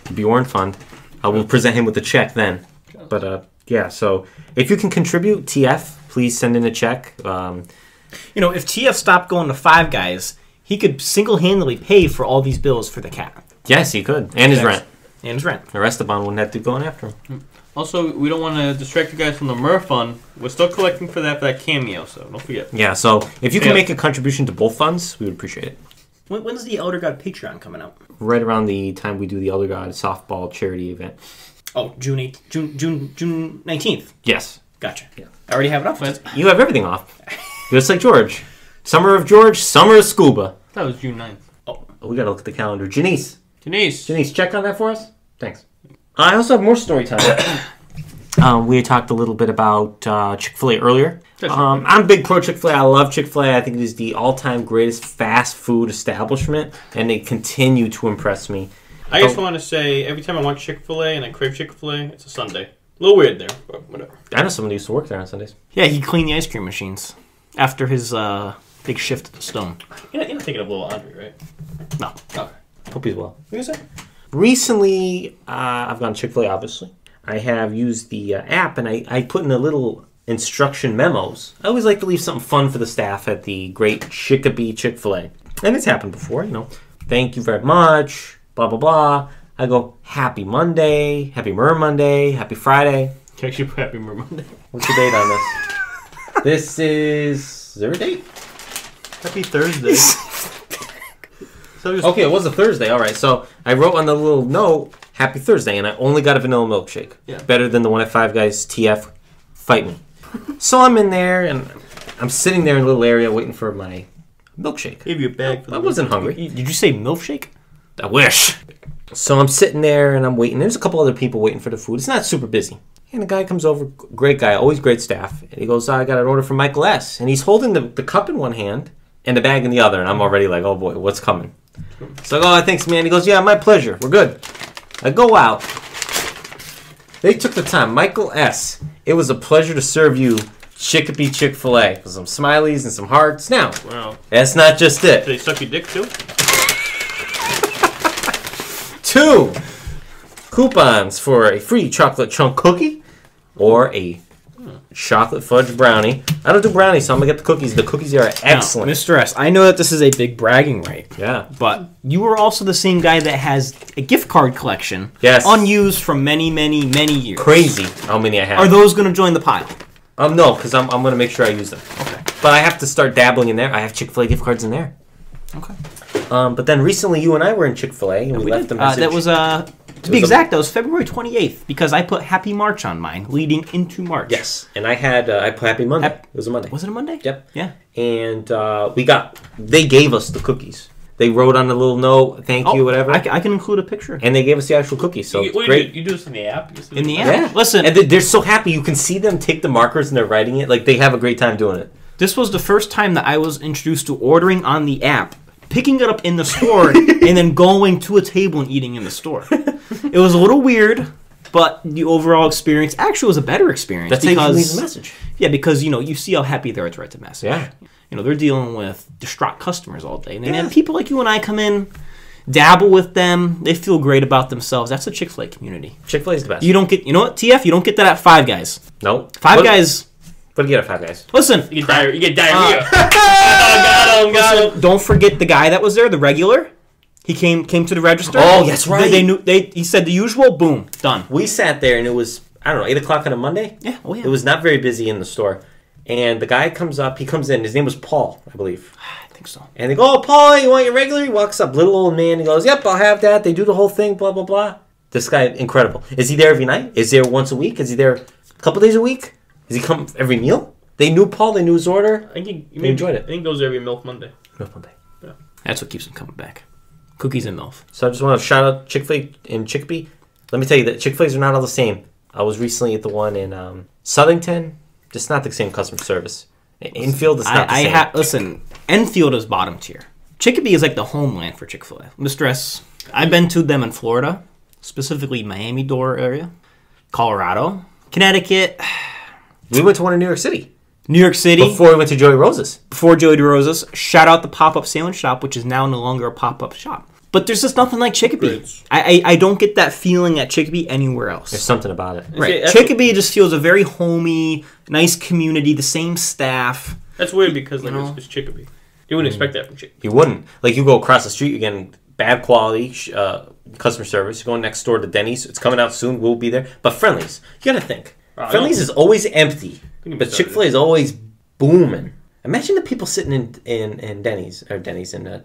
The Bjorn Fund. I will present him with a check then. But yeah, so if you can contribute, TF, please send in a check. If TF stopped going to Five Guys, he could single-handedly pay for all these bills for the cat. Yes, he could, and his rent. And his rent. The Esteban wouldn't have to go after him. Also, we don't want to distract you guys from the Mur Fund. We're still collecting for that cameo, so don't forget. Yeah, so if you can make a contribution to both funds, we would appreciate it. When's the Elder God Patreon coming out? Right around the time we do the Elder God softball charity event. Oh, June 19th. Yes. Gotcha. Yeah. I already have it off. You have everything off. Just like George. Summer of George, summer of Scuba. That was June 9th. Oh, we gotta look at the calendar. Janice, check on that for us. Thanks. I also have more story time. We had talked a little bit about Chick-Fil-A earlier. I'm big pro Chick-Fil-A. I love Chick-Fil-A. I think it is the all-time greatest fast food establishment, and they continue to impress me. I just want to say, every time I want Chick-Fil-A and I crave Chick-Fil-A, it's a Sunday. A little weird there, but whatever. I know someone who used to work there on Sundays. Yeah, he cleaned the ice cream machines after his big shift at the Stone. You're not taking up little Andre, right? No. Okay. Hope he's well. What are you say? Recently, I've gone to Chick-Fil-A, obviously. I have used the app, and I put in a little instruction memos. I always like to leave something fun for the staff at the great Chicopee Chick-Fil-A. And it's happened before, Thank you very much, blah, blah, blah. I go, happy Monday, happy Mur Monday, happy Friday. Can I actually put happy Mur Monday? What's the date on this? This is there a date? Happy Thursday. Okay, it was a Thursday. All right, so I wrote on the little note, happy Thursday, and I only got a vanilla milkshake. Yeah. Better than the one at Five Guys. TF, fight me. So I'm in there, and I'm sitting there in a little area waiting for my milkshake. Gave you a bag for the I wasn't hungry. Did you say milkshake? I wish. So I'm sitting there, and I'm waiting. There's a couple other people waiting for the food. It's not super busy. And the guy comes over, great guy, always great staff. And he goes, I got an order from Michael S. And he's holding the cup in one hand and the bag in the other. And I'm already like, oh boy, what's coming? So I go, oh, thanks, man. He goes, yeah, my pleasure. We're good. I go out. They took the time. Michael S. It was a pleasure to serve you Chicopee Chick-Fil-A. With some smileys and some hearts. Now, wow. That's not just it. Did they suck your dick too? 2 coupons for a free chocolate chunk cookie or a chocolate fudge brownie. I don't do brownies, so I'm going to get the cookies. The cookies are excellent. Now, Mr. S, I know that this is a big bragging right. Yeah. But you are also the same guy that has a gift card collection. Yes. Unused from many, many, many years. Crazy how many I have. Are those going to join the pile? No, because I'm going to make sure I use them. Okay. But I have to start dabbling in there. I have Chick-fil-A gift cards in there. Okay. But then recently you and I were in Chick-fil-A and we left a message. That was, to be exact, that was February 28th because I put Happy March on mine, leading into March. Yes. And I had, I put Happy Monday. It was a Monday. Was it a Monday? Yep. Yeah. And they gave us the cookies. They wrote on a little note, thank you, whatever. I can include a picture. And they gave us the actual cookies. So great. You do this in the app? In the app? Yeah. Listen. And they're so happy. You can see them take the markers and they're writing it. Like, they have a great time doing it. This was the first time that I was introduced to ordering on the app, picking it up in the store, and then going to a table and eating in the store. It was a little weird, but the overall experience actually was a better experience. That's how you leave the message. Yeah, because, you see how happy they are to write the message. Yeah. They're dealing with distraught customers all day. And then people like you and I come in, dabble with them. They feel great about themselves. That's the Chick-fil-A community. Chick-fil-A is the best. You don't get, you know what, TF? You don't get that at Five Guys. Nope. Five Guys, What do you get at Five Guys? Listen, You get diarrhea. got him. Don't forget the guy that was there, the regular. He came to the register. Oh, that's right. They knew. He said the usual. Boom, done. We sat there and it was, I don't know, 8 o'clock on a Monday? Yeah. Oh yeah. It was not very busy in the store. And the guy comes up, he comes in, his name was Paul, I believe. I think so. And they go, oh, Paul, you want your regular? He walks up, little old man, he goes, yep, I'll have that. They do the whole thing, blah, blah, blah. This guy, incredible. Is he there every night? Is he there once a week? Is he there a couple days a week? Does he come every meal? They knew Paul, they knew his order. I think They enjoyed it. I think he goes every Milk Monday. Milk Monday. That's what keeps him coming back. Cookies and milk. So I just want to shout out Chick-fil-A and Chicopee. Let me tell you that Chick-fil-A's are not all the same. I was recently at the one in Southington. Just not the same customer service. Enfield is not the same. Listen, Enfield is bottom tier. Chicopee is like the homeland for Chick-fil-A. Mr. S, I've been to them in Florida, specifically Miami Dore area, Colorado, Connecticut. We went to one in New York City. New York City. Before we went to Joey Rose's. Before Joey DeRosa's. Shout out the pop-up sandwich shop, which is now no longer a pop-up shop. But there's just nothing like Chicopee. I don't get that feeling at Chicopee anywhere else. There's something about it. Right. Chicopee just feels a very homey, nice community, the same staff. That's weird because it's Chicopee. You wouldn't expect that from Chicopee. You wouldn't. Like, you go across the street, you're getting bad quality customer service. You're going next door to Denny's. It's coming out soon. We'll be there. But Friendly's, you got to think. Friendly's is always empty. But Chick-fil-A is always booming. Imagine the people sitting in Denny's and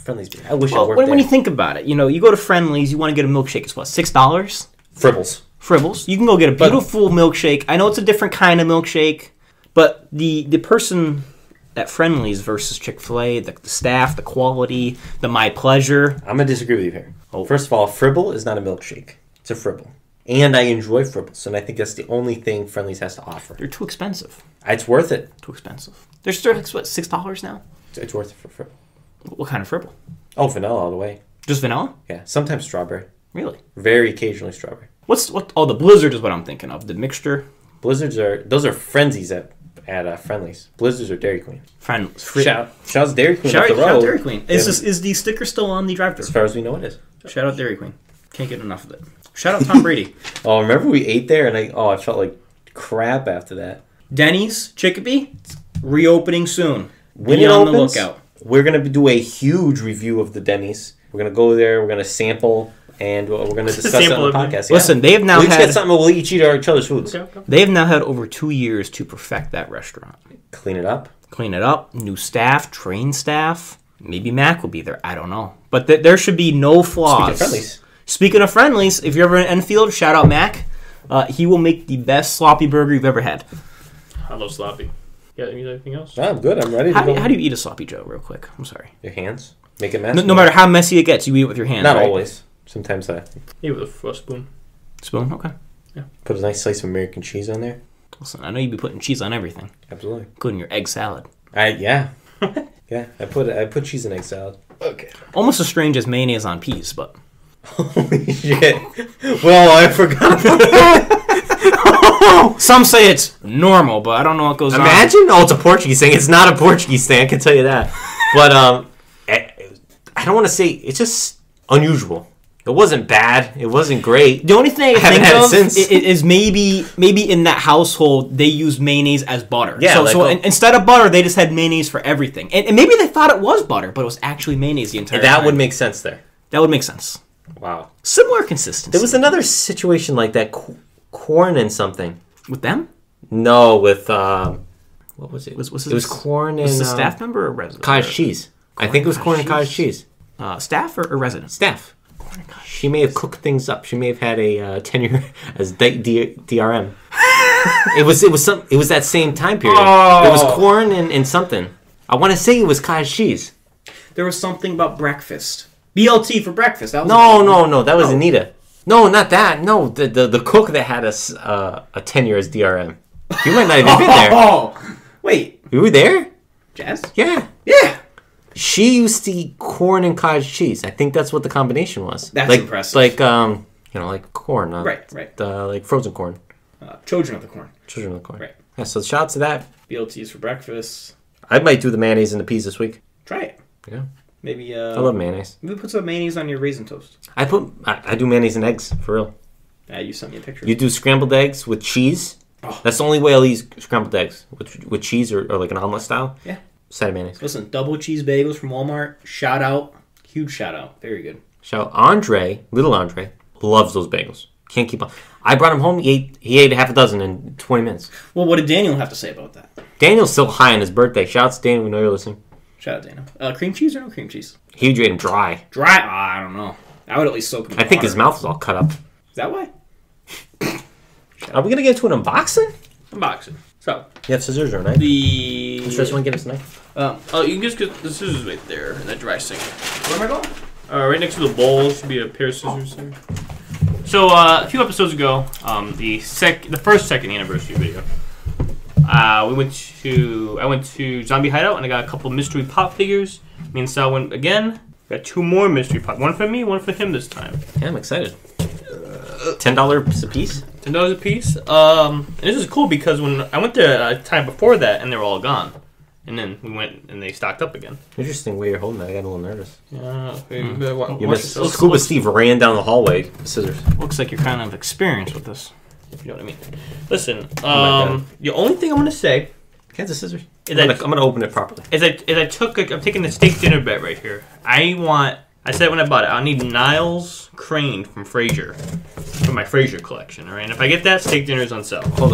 Friendly's. I wish I worked there. When you think about it, you go to Friendly's, you want to get a milkshake. It's what, $6? Fribbles. You can go get a beautiful milkshake. I know it's a different kind of milkshake, but the person at Friendly's versus Chick-fil-A, the staff, the quality, the my pleasure. I'm going to disagree with you here. First of all, a Fribble is not a milkshake. It's a Fribble. And I enjoy Fribbles, and I think that's the only thing Friendly's has to offer. They're too expensive. It's worth it. Too expensive. They're still, what, $6 now? It's worth it for Fribble. What kind of Fribble? Oh, vanilla all the way. Just vanilla? Yeah, sometimes strawberry. Really? Very occasionally strawberry. Oh, the Blizzard is what I'm thinking of. The mixture. Blizzards those are frenzies at Friendly's. Blizzards are Dairy Queen. Shout out to Dairy Queen up the road. Shout out Dairy Queen. Is the sticker still on the drive-thru? As far as we know, it is. Shout out Dairy Queen. Can't get enough of it. Shout out Tom Brady. Oh, remember we ate there and I felt like crap after that. Denny's, Chicopee, reopening soon. When Be it on opens, the lookout. We're going to do a huge review of the Denny's. We're going to go there, we're going to sample, and we're going to discuss it on the podcast. Yeah. Listen, they have now we'll each get something, we'll each eat each other's foods. Okay. They have now had over 2 years to perfect that restaurant. Clean it up. New staff, trained staff. Maybe Mac will be there. I don't know. But there should be no flaws. Speaking of Friendly's, if you're ever in Enfield, shout out Mac. He will make the best sloppy burger you've ever had. I love sloppy. Yeah, you need anything else? No, I'm good. I'm ready to go. How do you eat a sloppy Joe, real quick? I'm sorry. Your hands. Make it messy. No matter how messy it gets, you eat it with your hands, Not right? always. Sometimes I... Yeah, with a spoon. Spoon? Okay. Yeah. Put a nice slice of American cheese on there. Listen, I know you'd be putting cheese on everything. Absolutely. Including your egg salad. Yeah. Yeah, I put cheese in egg salad. Okay. Almost as strange as mayonnaise on peas, but... Holy shit. Well, I forgot about that. Some say it's normal, but I don't know what goes on. Imagine? Oh, it's a Portuguese thing. It's not a Portuguese thing, I can tell you that. But I don't want to say... It's just unusual. It wasn't bad. It wasn't great. The only thing I think of is maybe in that household they use mayonnaise as butter. Yeah. So instead of butter, they just had mayonnaise for everything. And maybe they thought it was butter, but it was actually mayonnaise the entire time. That would make sense there. That would make sense. Wow. Similar consistency. There was another situation like that. Corn and something. With them? No, with what was it? It was corn and was the staff member or resident? Cottage cheese. I think it was corn and cottage cheese. Staff or resident? Staff. She may have cooked things up. She may have had a tenure as DRM. It was that same time period. Oh. It was corn and something. I want to say it was cottage cheese. There was something about breakfast. BLT for breakfast. That was no. That was Anita. No, not that. No, the cook that had a tenure as DRM. You might not have been there. Oh, wait. You were there? Jazz? Yeah. She used to eat corn and cottage cheese. I think that's what the combination was. That's impressive. Like like corn. Right. Like frozen corn. Children of the corn. Children of the corn. Right. Yeah, so shout out to that. BLTs for breakfast. I might do the mayonnaise and the peas this week. Try it. Yeah. Maybe. I love mayonnaise. Maybe put some mayonnaise on your raisin toast. I do mayonnaise and eggs for real. You sent me a picture. You do scrambled eggs with cheese Oh. That's the only way I'll eat scrambled eggs with cheese or like an omelet style. Yeah. Side of mayonnaise. Listen, double cheese bagels from Walmart. Shout out. Huge shout out. Very good. Shout out little Andre, loves those bagels. Can't keep on. I brought him home. He ate half a dozen in 20 minutes. Well, what did Daniel have to say about that? Daniel's still high on his birthday. Shout out to Daniel. We know you're listening. Shout out Daniel. Cream cheese or no cream cheese? He ate him dry. Dry? I don't know. I would at least soak him in I think water. his mouth was all cut up. Is that why? Are we going to get into an unboxing? Unboxing. So, You have scissors or a knife? the... Let's just want to get us a knife. oh, you can just get the scissors right there in that dry sink. Where am I going? Right next to the bowl should be a pair of scissors there. So, a few episodes ago, the first second anniversary video, I went to Zombie Hideout and I got a couple mystery pop figures. Me and Sal went again. Got 2 more mystery pop. One for me, one for him this time. Yeah, I'm excited. $10 a piece? $10 a piece. And this is cool because when I went there a time before that and they were all gone. And then we went and they stocked up again. Interesting way you're holding that. I got a little nervous. Yeah. You missed. Scuba Steve ran down the hallway with scissors. Looks like you're kind of experienced with this. If you know what I mean. Listen, God. the only thing I'm going to say Kansas scissors. is I'm gonna open it properly. I'm taking the steak dinner bet right here. I said when I bought it, I need Niles Crane from Frasier. From my Frasier collection, alright? And if I get that, steak dinner is on sale. Hold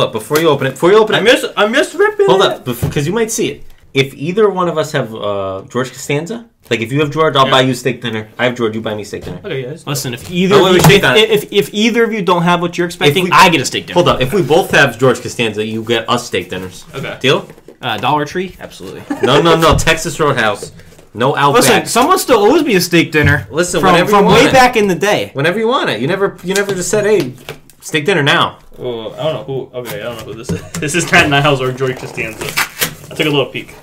up. Before you open it. I'm just ripping Hold it. up, because you might see it. If either one of us have George Costanza, like if you have George, I'll buy you steak dinner. I have George, you buy me steak dinner. Okay, yes. Listen, if either Oh, wait, wait, if either of you don't have what you're expecting, we- I get a steak dinner. Hold up, if we both have George Costanza, you get us steak dinners. Okay. Deal? Dollar Tree? Absolutely. No, Texas Roadhouse. No Outback. Listen, someone still owes me a steak dinner. Listen, from whenever you want way it. back in the day. Whenever you want it. You never just said, hey, steak dinner now. Oh, I don't know who. Okay, I don't know who this is. This is not Niles or George Costanza. I took a little peek.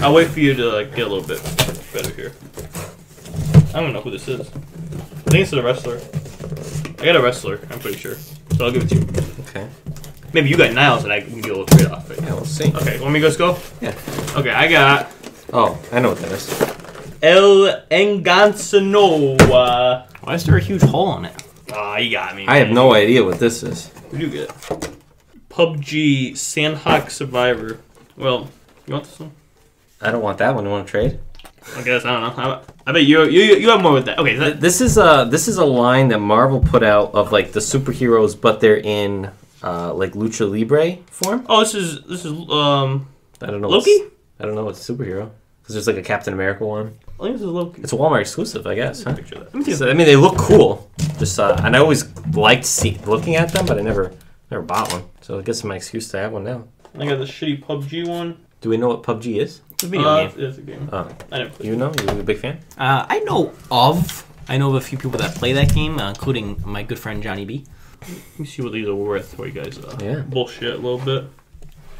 I'll wait for you to get a little bit better here. I don't know who this is. I think it's a wrestler. I got a wrestler. I'm pretty sure. So I'll give it to you. Okay. Maybe you got Niles and I can get a little trade off. Right? Yeah, we'll see. Okay, want me to just go? Yeah. Okay, I got Oh, I know what that is. El Engansano. Why is there a huge hole on it? Ah, you got me. I have no idea what this is. What do you get? PUBG Sandhawk Survivor. Well, you want this one? I don't want that one. You want to trade? I guess, I don't know. I bet you have more with that. Okay, This is a line that Marvel put out of like the superheroes, but they're in like lucha libre form. oh, this is I don't know. Loki? I don't know what's a superhero because there's like a Captain America one. I think this is Loki. It's a Walmart exclusive, I guess. Huh? Picture that. Let me see. So, I mean, they look cool. Just and I always liked looking at them, but I never bought one. So I guess my excuse to have one now. I got the shitty PUBG one. Do we know what PUBG is? It's a video game. It's a game. Oh, I never played you know? You a big fan? I know of a few people that play that game, including my good friend Johnny B. Let me see what these are worth for you guys. Yeah. Bullshit a little bit.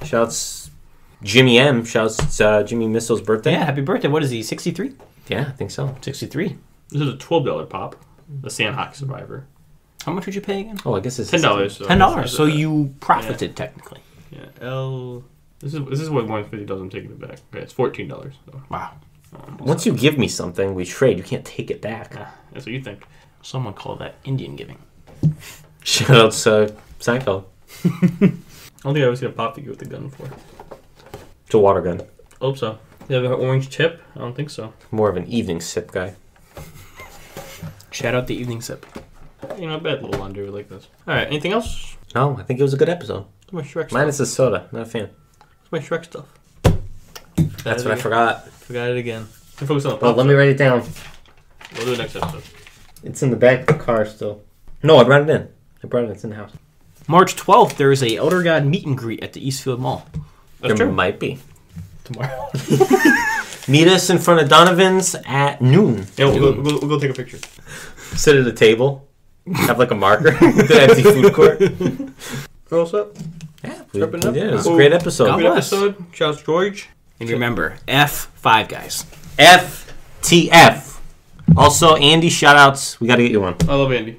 Shouts Jimmy M. Shouts Jimmy Missel's birthday. Yeah, happy birthday. What is he, 63? Yeah, I think so. 63. This is a $12 pop. The Sandhawk Survivor. How much would you pay again? Oh, I guess it's $10. So $10. So you profited technically. Yeah. This is what $150 I'm taking it back. Okay, it's $14. So. Wow. Once you give me something, we trade. You can't take it back. That's what you think. Someone call that Indian giving. Shouts Seinfeld. I don't think I've ever seen a pop figure with a gun before. It's a water gun. Hope so. You have an orange tip? I don't think so. More of an evening sip guy. Shout out the evening sip. You know, I bet little under like this. Alright, anything else? No, I think it was a good episode. What's my Shrek stuff? Minus the soda. Not a fan. What's my Shrek stuff? That's what I forgot. Forgot it again. I focus on the Well, pop let me write it down. We'll do it next episode. It's in the back of the car still. No, I brought it in. It's in the house. March 12th, there is a Elder God meet and greet at the Eastfield Mall. That's there true. might be. Tomorrow. Meet us in front of Donovan's at noon. Yeah, we'll go take a picture. Sit at a table. Have like a marker. The empty food court. We're all set. Yeah, Wrapping up. It was a great episode. God Good bless. episode. Shouts George. And remember, F5 guys. FTF. Also, Andy, shout outs. We got to get you one. I love Andy.